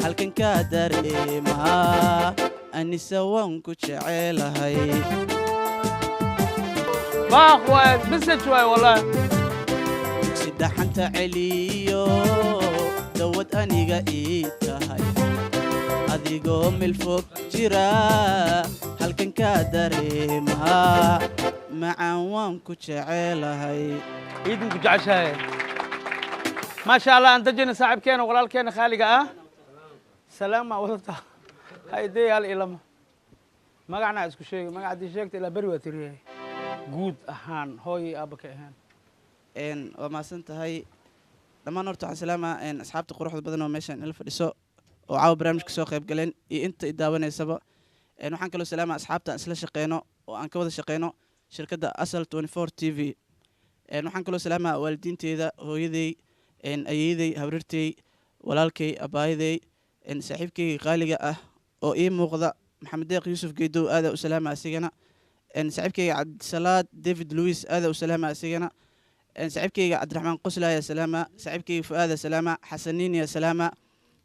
هالكن كادري ما أني سوانكو جعيلهاي ما أخوات بس شوي والله سيدا حنت عليو دود أنيقا إيتهاي أديقو ملفوك جيرا هالكن كادري ما معاون كجعيلهاي إيدن كجعشاي ما شاء الله أنت جينا صاحب كينا وغلال كينا خالقة سلامة ولدها هاي دي هالإلمة ما قعنا اسكو شيء ما قعد يشيكت إلا بري وتريه جود أهان هوي أبك أهان إن وما سنت هاي لما نرتو عن سلامة إن أصحابتي قروح بدنا وماشان إلف الإسو وعاو برامج كسو قيب قلين أنت إداواني سبا إن وحان كلو سلامة أصحابتا أسلا شقينو وأن كودا شقينو شركة أصل 24 تي في إن وحان كلو سلامة والدينتيدا هويدي إن أيدي هبرتي ولالكي أبايدي إن صاحبكي غالية أو إيه موقضة محمد ديق يوسف قيدو هذا وسلامة أسيقنا إن صاحبكي عبد الصلاة ديفيد لويس هذا وسلامة أسيقنا إن صاحبكي عبد الرحمن قسلة يا سلامة صاحبكي فؤاد سلامة حسنين يا سلامة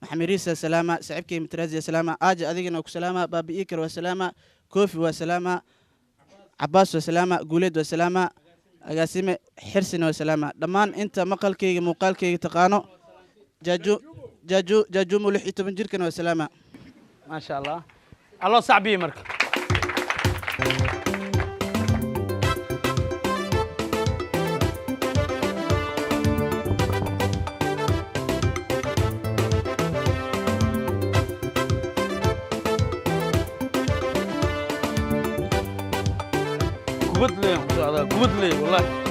محمريس يا سلامة صاحبكي مترازي يا سلامة آجا أذيقنا وسلامة بابي إيكر وسلامة كوفي وسلامة عباس وسلامة قوليد وسلامة أقاسيمي حرسن وسلامة دمان أنت مقالكي مقالكي تقانو جاجو ملحي تبنجيركن وسلامة ما شاء الله الله صعبي مرك قبض لي والله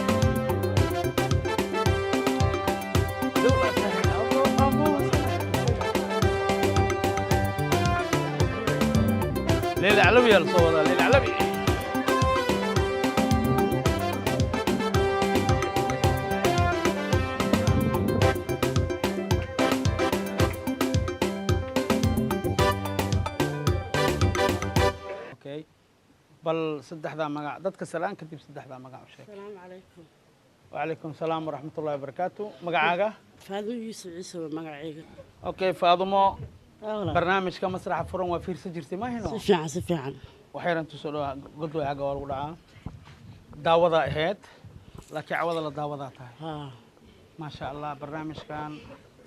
ليلى علوي يا الصوره ليلى علوي اوكي بل صدحدا مقع ددك سلام كدب صدحدا مقع وشيك السلام عليكم وعليكم السلام ورحمة الله وبركاته مقعاقة فاضو يوسف عيسى مقعيقة اوكي فاضمو برنامج كمسرح فرن وفير سجرتي ما هنا سفيعا وحيرا تسولوا قدوا يا قوال ودعا داوضا اهيد لكن عوضا لداوضا تاي ما شاء الله برنامج كان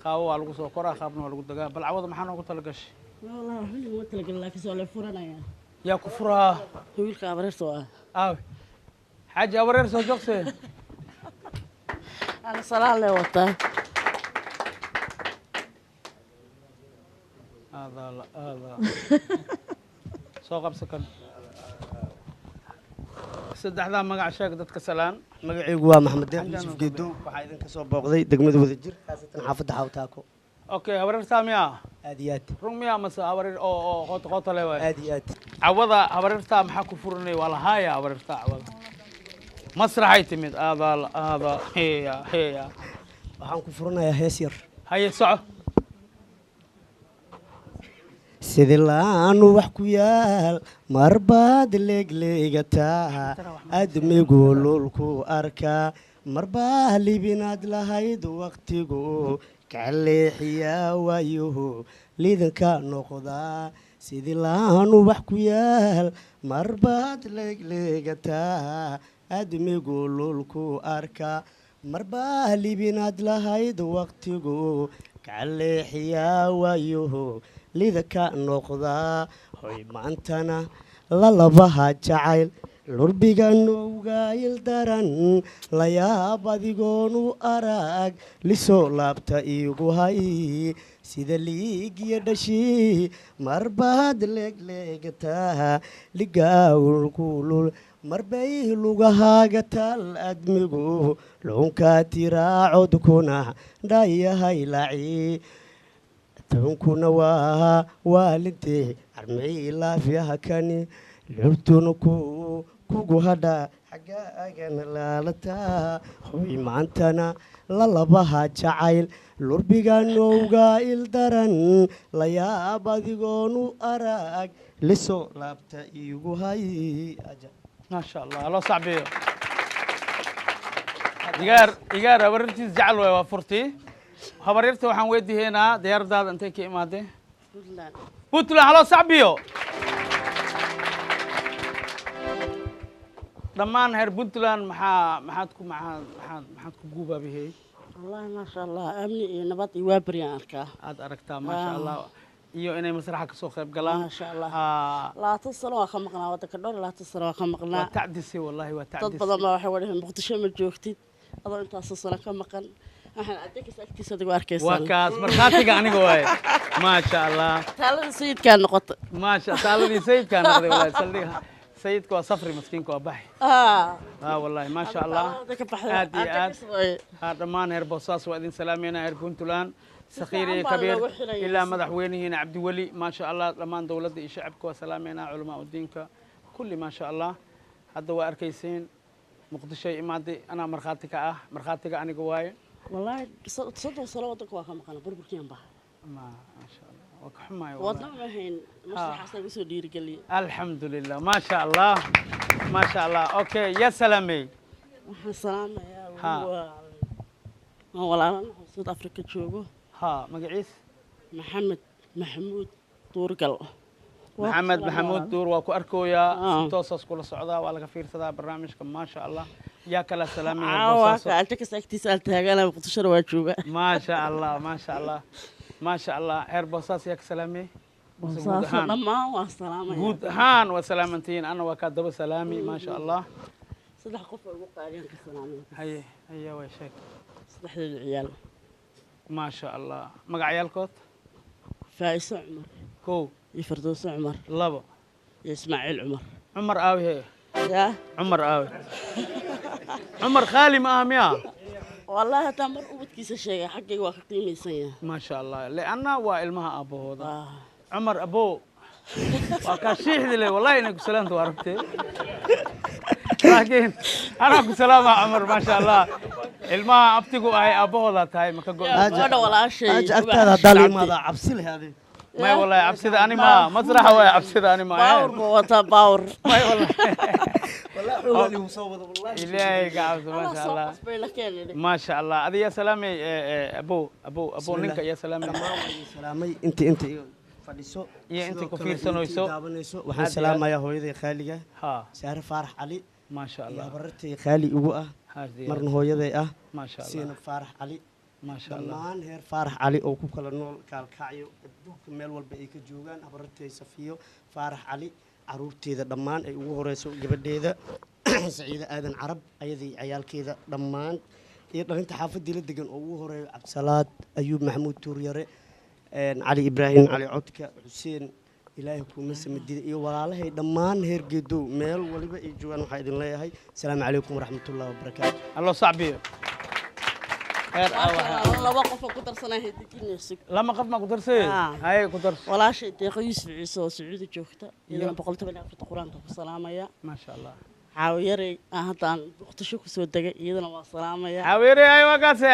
قاوة لغو سو كورا خابنا لغو دقا بل عوضا محانا قلت لقش والله حلي ما تلقى الله كسولي فرنا يا يا كفرها ويلك أبريرتو حاجة أبريرتو جوكسي أنا صلاة اللي وطا هذا سوق بسكن saddexdaa magac sheeg dadka salaan magacaygu waa maxamed deeq yuusuf geedo waxaa idinka soo booqday degmada wadajir khaasatan xaafadda xawtaako okay habareertaa miyaa aad iyo aad run miyaa mase habareer oo qoto le waay aad iyo aad cawada habareertaa maxaa ku furanay waa lahaaya habareertaa cawada masraxay timid aada heya waxaan ku furanayaa hees yar haye soco sidii laanu wax ku yaal marbaad leegleegataa admigu lulku arkaa marbaa libinaad lahayd waqtigu kaleexiyaa waayuhu liidanka noqdaa sidii laanu wax ku yaal marbaad leegleegataa admigu lulku arkaa marbaa libinaad lahayd waqtigu kaleexiyaa waayuhu liidanka noqdaa hoy maantana lalabaha jacayl lurbiganowga ildaran layaab adigoonu arag lisoo laabta iigu hay sida liigiyo dhashii marbaad leegleegataa ligaawlkulul marbay lugahaaga tal admigu lunkaa tiraacodkuna dhayahay laci tunkuna waa waalintee armay laafyaha kani lurtuna kugu hadha xaggaagana laalataa hoy maantana lalabaha jacayl lurbiganowga ildaran layaab adigoonu arag lisoo laabta iigu hay ما شاء الله الله صعبيه إيجار أبرتي زعل وفرتي خبريرته وحن ودي هنا ديار داد أنت كي ماده قلت له الله صعبيه دمان هر بنتلان محاتكم جوبا به والله ما شاء الله أمني نبات يوابري أركا هذا أركتا ما شاء الله iyo inay masraxa ka soo qayb galaan ما شاء الله لا تصل وخمقنا وتكدر لا تصل وخمقنا تعدسي والله وتعدسي dad badan baa waxay wadeen muqdisho ma joogtid adoo intaas sano ka maqan waxaan adeegis agtiisa adigu arkaysan waa kaas markaatiga aniga waay ma sha Allah taalada sayidka noqoto ma sha taaladii sayidka noqday wallahi salliha sayidku waa safri miskiinku waa baxay wallahi ma sha Allah aad dhammaan heer boosaas waa idin salaameena heer Puntland سخيري كبير إلا مدحوينه هنا عبد الولي ما شاء الله لمان دولة شعبك وسلامنا علماء الدينك كل ما شاء الله هذا وأركيسين مقدشي إمادي أنا مرخاتك أنا جواي والله تصدق صلواتك واقع مقالة بربركين بها ما شاء الله وكحماي وضع ما هين مش حاسة بيسو دير قلي الحمد لله ما شاء الله ما شاء الله أوكي يا سلامي السلام يا والله أنا صوت أفريقيا تشوفه ها مقعيس محمد محمود دورقل محمد محمود دور واكو أركويا توصص كل الصعداء ولا كفير صدا برنامجكم ما شاء الله يا كلا سلامي أنتك سأكتي سألتها قال مقتصر واجوبة ما شاء الله ما شاء الله ما شاء الله هير بوصاص ياك سلامي بوصاص لما والسلامة جود هان وسلامتين أنا وكادب سلامي ما شاء الله صدح قفة وقارين كسلامي هيا ويشك صدح العيال ما شاء الله مقع عيالكوت فايس عمر كو يفردوس عمر لبو يسماعيل عمر عمر آوي هي يا عمر آوي عمر خالي ما يا والله تمر وبتكيس الشيء حقي وقتي سنة ما شاء الله لأنه وإلمها أبو هذا عمر أبو وكاشيح لي والله إنك سلامت وعرفتي لكن أنا أقول سلام عمر ما شاء الله الماء أبتقوا أي أبو هذا تاي ما كقول أنا ولا شيء أجأتها دالي ماذا عبسل هذه ما والله عبسد أنا ما مسرح هو عبسد أنا ما باور بوتا باور ما والله والله اللي مصوبة والله إلهي قاعد ما شاء الله ما شاء الله هذه يا سلامي أبو نينك يا سلامي سلامي أنت fadhiso iyo inta ku fiirsanayso waxaan salaamayaa hooyaday khaaliga saare faarax cali ma sha Allah bartay khaali ugu ah marna hooyaday ah ma sha Allah siina faarax cali ma sha Allah maan heer faarax cali oo ku kala nool kaalkacyo adduunka meel walba ay ka joogaan abartay safiyo faarax cali caruurteeda dhammaan ay ugu horeyso gabadheeda saciida aadan carab ayadii ciyaalkeeda dhammaan iyo dhalinta xaafadii la degan oo ugu horeeyo cabdisalaad ayuub maxamuud tuuryare علي إبراهيم علي عتك حسين إلهي كوم سمدي إيه والله هي دمان هير جدو ميل ولبا يجوان وحيد الله هاي السلام عليكم ورحمة الله وبركاته الله صعبيه والله وقف قدر سنة هديك نفسك لما قف ما قدر سي هاي قدر ولا شيء تقيس عيسى سعودي جوكتا إذا بقولت بنا في القرآن السلام يا ما شاء الله عاويري أهتان اختشوك سودك إذا ما السلام يا عاويري أيوة كاسة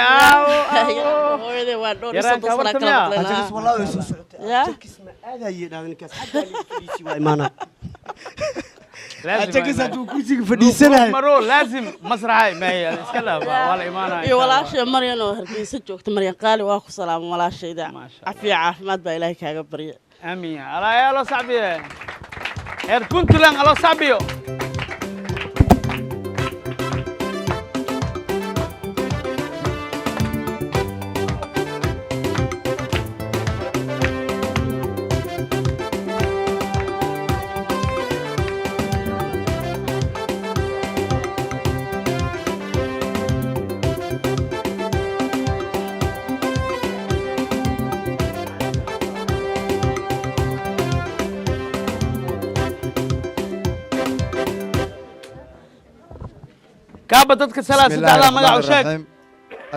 هو إذا وادور يصدق صلاة كلام أجلس والله يسوس يا تكسم هذا يدعون كاس حتى اللي في إيمانا أجلس أدو كوسي فديسنا مرو لازم مسرحي ما هي الكلام ولا إيمانا إيه ولا شيء مريم وهركي سجوكت مريم قال واخو سلام ولا شيء ده عفية عافمات بإلهك يا قبري أمين الله يا الله صعبي كنت لان الله صعبي kaaba dadka salaa saddexdaa magac u sheeg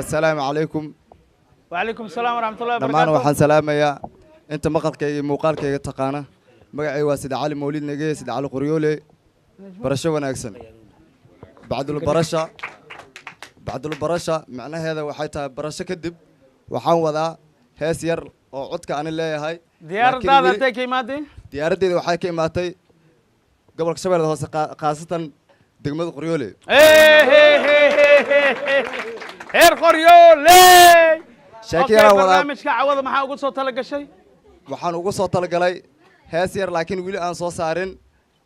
assalaamu calaykum وعليكم السلام ورحمة الله dhammaan وبركاته waxaan salaamayaa inta maqalkayga iyo muuqaalkayga taqaana magacay waa sida cali mawlid nageye sida cali qoryoole barasho wanaagsan bacdulbarasha macnaheeda waxay tahay barasho kadib waxaan wadaa hees yar oo codka ani leeyahay diyaaradaada intay ka imaadeen diyaaraddeeda waxay ka imaatay gobolka shabeellada hoose khaasatan degmada qoryoole heer qoryoole sheeko yaraa wadaa barnaamijka cawada maxaa ugu soo tala gashay waxaan ugu soo talagalay hees yar laakiin weli aan soo saarin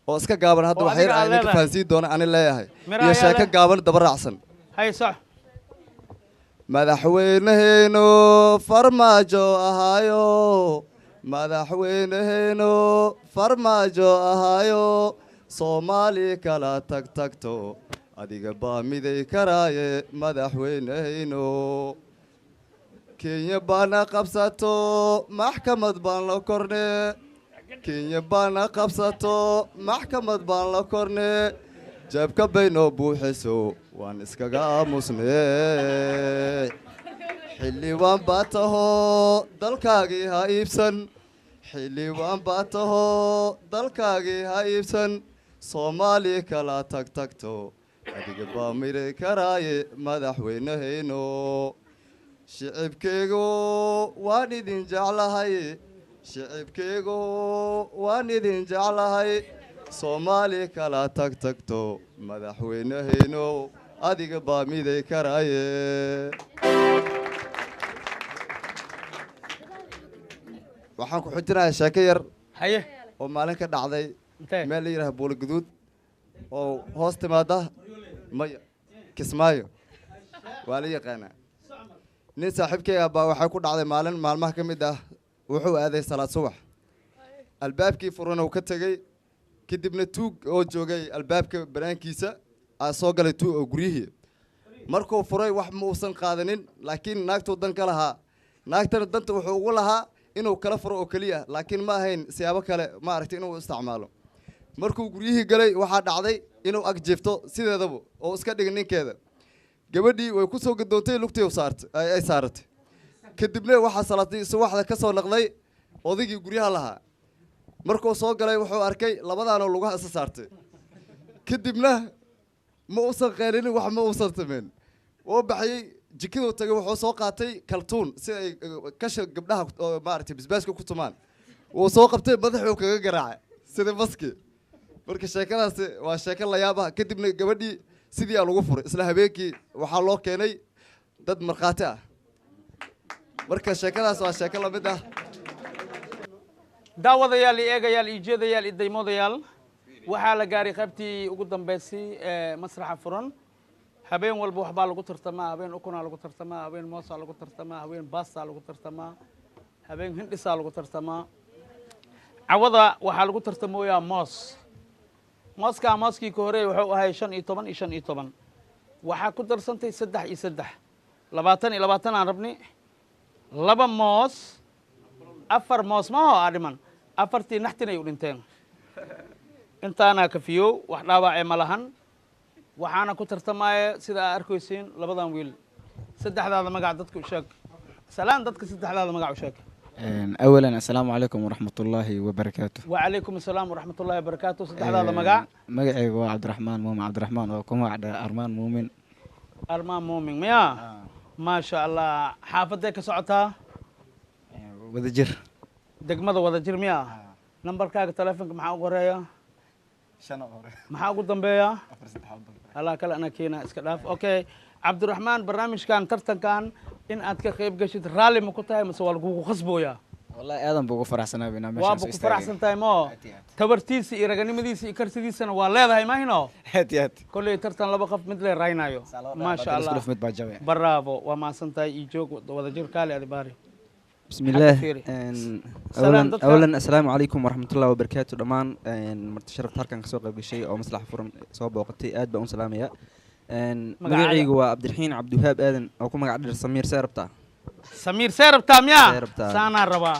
oo iska gaaban hadda Oo wax yar adiga aad aan idinka leedahay. fahansiin doona ani leeyahay Mira iyo ayaa sheeko leh. gaaban daba raacsan hay sax madaxweyneheyno farmaajo ahaayo madaxweyneheyno farmaajo ahaayo soomaali kala tagto adiga baa miday karaaye madaxweyneheyno kenya baana qabsato maxkamad baan la korne kenya baana qabsato maxkamad baan la korne jeebka baynoo buuxiso waan iskaga aamusne xildhibaan baa taho dalkaagii ha iibsan xildhibaan baa taho dalkaagii ha iibsan soomaali kala tagto adiga baa miday karaaye madaxweyneheyno shicibkeygu waan idin jeclahay shicibkeygu waan idin jeclahay soomaali kala tagto madaxweyneheyno adiga baa miday karaaye waxaan ku xujinayaa sheeko yar haye oo maalin ka dhacday intee meel la yidhaha buula guduud oo hoos timaada maya kismaayo waa la yaqaanaa nin saaxiibkeyga baa waxay ku dhacday maalin maalmaha ka mid ah wuxuu aaday salaad subax albaabkii furana uu ka tegey kadibna tuug oo joogay albaabka banaankiisa aa soo galay tuug oo guryihii markuu furay wax ma uusan qaadanin laakiin naagtuu dan ka lahaa naagtana danta wuxuu ugu lahaa inuu kala furo oo keliya laakiin ma ahayn siyaabo kale ma aragtay inuu isticmaalo markuu guryihii galay waxaa dhacday inuu ag jiifto sideedaba oo iska dhigin ninkeeda gabadhii way ku soo gadoontay lugtii ay saaratay kadibna waxaa salaadii subaxda ka soo naqday odaygii guryaha lahaa markuu soo galay wuxuu arkay labadaanoo lugaha isa saartay kadibna ma uusan qeelinin wax ma uusan samayn wuu baxayey jikaduu tagay wuxuu soo qaatay kaltuun si ay kasha gabdhaha oo maaragtay basbaaska ku tumaan wuu soo qabtay madaxuu kaga garaacay sida maski marka sheekadaasi waa sheeko la yaab ah kadibna gabadhii sidii aa lagu furay isla habeenkii waxaa loo keenay dad markhaati ah marka sheekadaas waa sheeko la mid ah daawadayaal iyo eegayaal iyo jeedayaal iyo daymoodayaal waxaa la gaaray qaybtii ugu dambeysay ee masraxa furan habeen walba waxbaa lagu tartamaa habeen ukunaa lagu tartamaa habeen moosaa lagu tartamaa habeen baastaa lagu tartamaa habeen hindhisaa lagu tartamaa cawada waxaa lagu tartamooyaa moos mooskaa mooskii ka horey wuxuu ahay 15 iyo 15 waxaa ku darsantay 3 iyo 3 20 aan rabni 2 moos 4 moos ma ho dhiman 4tii naxtinay u dhinteen intaana kafiyo wax dhaawacay ma lahan waxaana ku tartamaya sida aad arkaysiin labadan wiil saddexdaada magac dadku u sheeg salaan dadka saddexdaada magac u sheeg أولا السلام عليكم ورحمة الله وبركاته. وعليكم السلام ورحمة الله وبركاته. saddexdaada magac مقعي هو عبد الرحمن مؤمن عبد الرحمن وكما عبد أرمان مؤمن. أرمان مؤمن ميا ما شاء الله حافظك سعتها وذجر. دقمة وذجر ميا نمبر كاك تلفونك maxaa ugu horeeya maxaa ugu dambeeya alla kale ana keena iska dhaaf okay cabdiraxmaan barnaamijkan tartankan in aad ka qayb gashid raalli ma ku tahay mise waa lagugu khasbooyaa والله آدم بوقف فرح سنة بينا مش waa ku faraxsan tahay mo tabartiisa iyo raganimadiisa iyo kartidiisana waa leedahay ma hino هاتي هاتي kolley tartan laba qof mid le raynayo ma sha Allah في متبع جوي. bravo waa maasan tahay iyo joog wadajir kaale adibaari بسم الله سلام اولا السلام عليكم ورحمه الله وبركاته دمان مرتشرفت halkan ka soo qayb gashay oo maslax furan soo booqatay aad baan u salaamaya magacaygu waa Cabdiraxiin Cabdiwahaab aadan oo ku magac dhir Samiir Seerabta Samiir Seerabta miya saana rabaa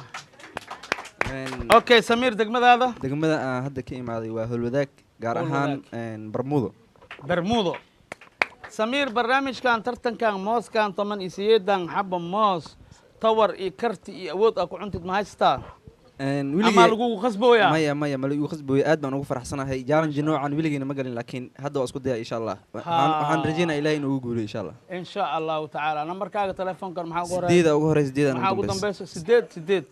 okay Samiir degmadaada degmada hadda ka imaaday waa Holwadaag gaar ahaan Bermudo سمير برنامج كان ترتن كان موس كان طمن إسيدان حب موس تور إكرتي أود أكو عندك ما هيستا أما لقوا خصبويا مايا ما لقوا خصبويا أدم أنا فرح سنة هي جالن جنوع عن ويلجين مقالين لكن هذا أسكت إن شاء الله وحن رجينا إلى إنه يقول إن شاء الله إن شاء الله تعالى نمبر كاغ تلفون كان محاق ورا سديد أو هري سديد محاق بس سديد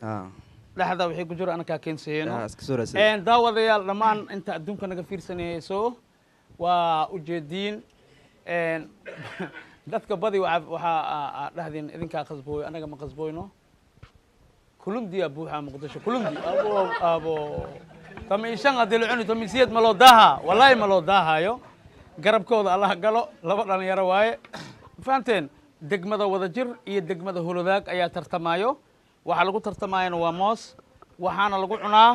لحظة وحي كجور أنا كاكين سينو إن داود يا لمان أنت أدوم كنا كفير سنة سو وأجدين إن dadka badi waxa dhahdeen idinka qasbooy anaga ma qasbooyno kulumdi abuuxa muqdisho kulumdi abo tamiishan hadii la cuni tamiisiyad ma loo daaha wallahi ma loo daahayo garabkooda Allah galo laba dhalinyaro waaye faanteen degmada wadajir iyo degmada huludaag ayaa tartamayo waxa lagu tartamaayana waa moos waxaana lagu cunaa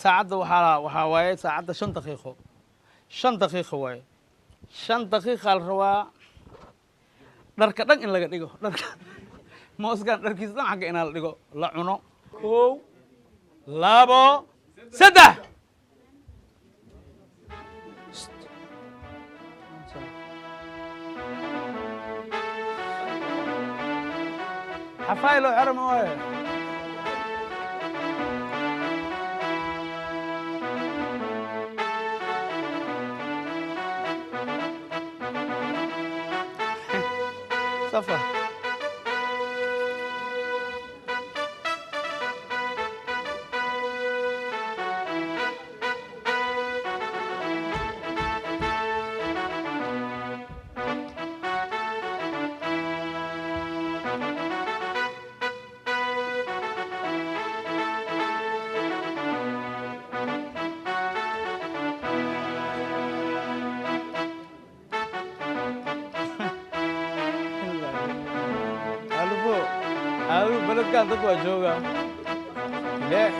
saacada waxa waaye saacada 5 daqiiqo 5 daqiiqo waaye 5 daqiiqo la rabaa dharka dhan in laga dhigo dharka mooskan dharkiisa dhan xagga in la dhigo la cuno 1 2 3 حفايلو حرم وايه صفا بلد كان تقوى جوجا لا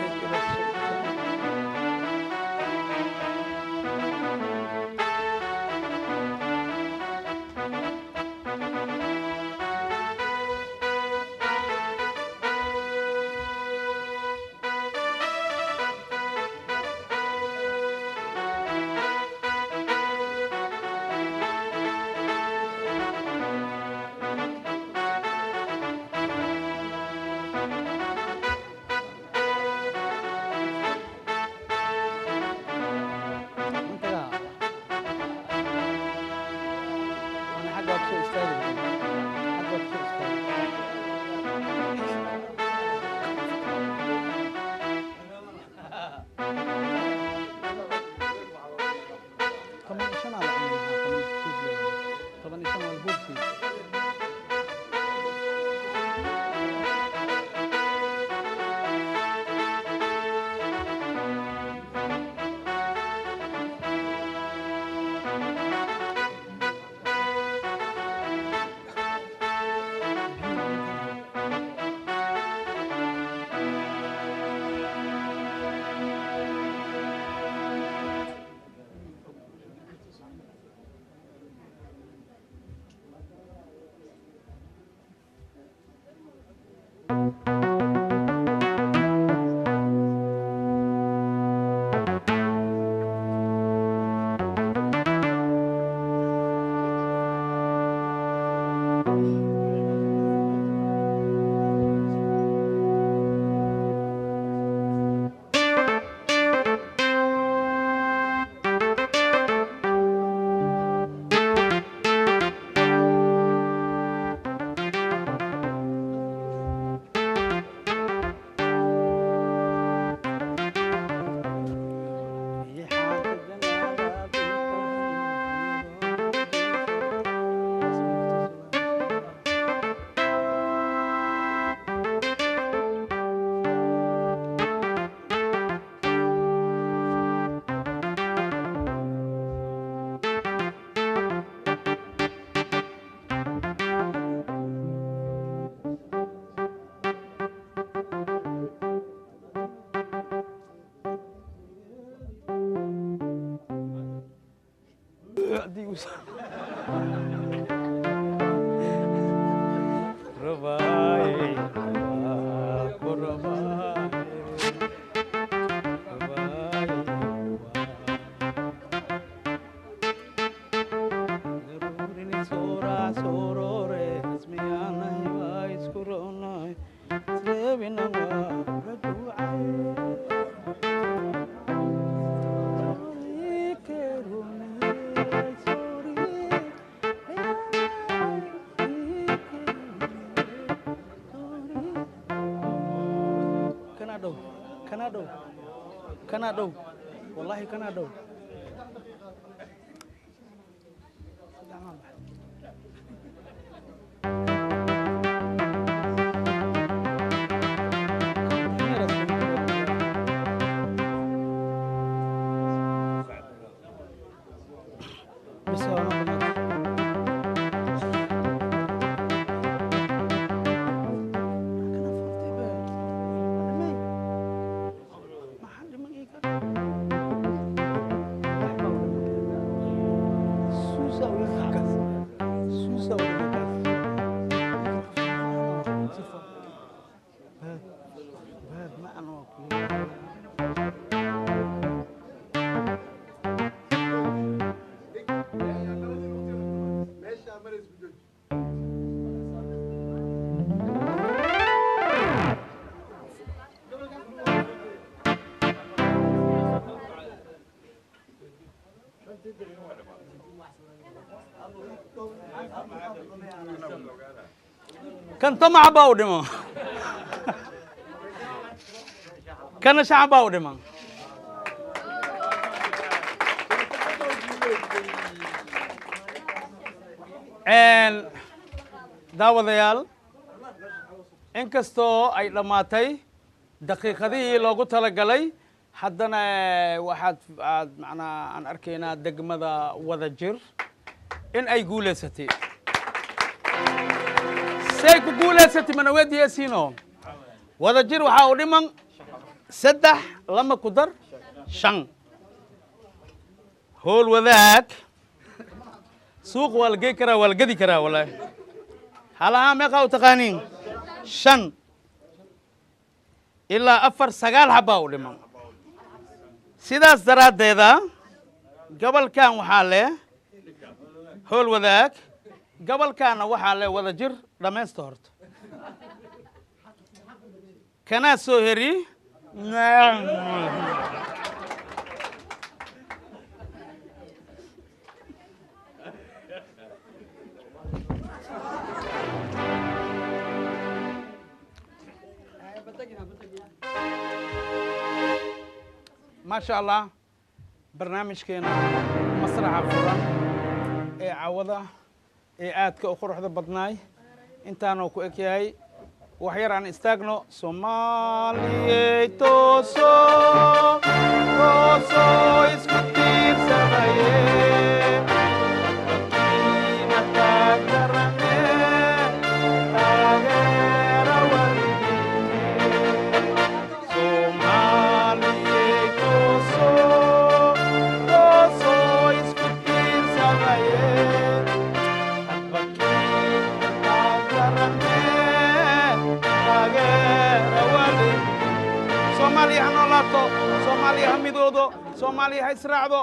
كنا دو والله كنا دو كان طمع باودما كان شعب باودما daawadayaal inkastoo ay dhammaatay daqiiqadihii loogu talagalay haddana waxaad macnaa aan arkaynaa degmada Wadajir in ay guulaysatay say ku guulaysatay mana weydiiyeysiino Wadajir waxaa u dhiman 3 2 ku dar 5 howl wadaag suuq waa la gey karaa waa la gedi karaa wallaahi halaha meeqa u taqaaniin 5 ilaa 4 9 xabaa u dhiman sidaas daraaddeeda gobolkan waxaa leh howl wadaag gobolkaana waxaa leh Wadajir dhammaysta horta kanaa soo heri ما شاء الله برنامج كينا مسرح فرن عوضة آدك أخرى هذا بدناي إنتانو كوكياي وحير عن استاغنو سومالي توسو توسو اسكتير سبايه كينا تاكرني تاغير والدي سومالي توسو توسو اسكتير سبايه كينا تاكرني Soomaaliya ha noolaato Soomaaliya ha midoodo Soomaaliya ha israacdo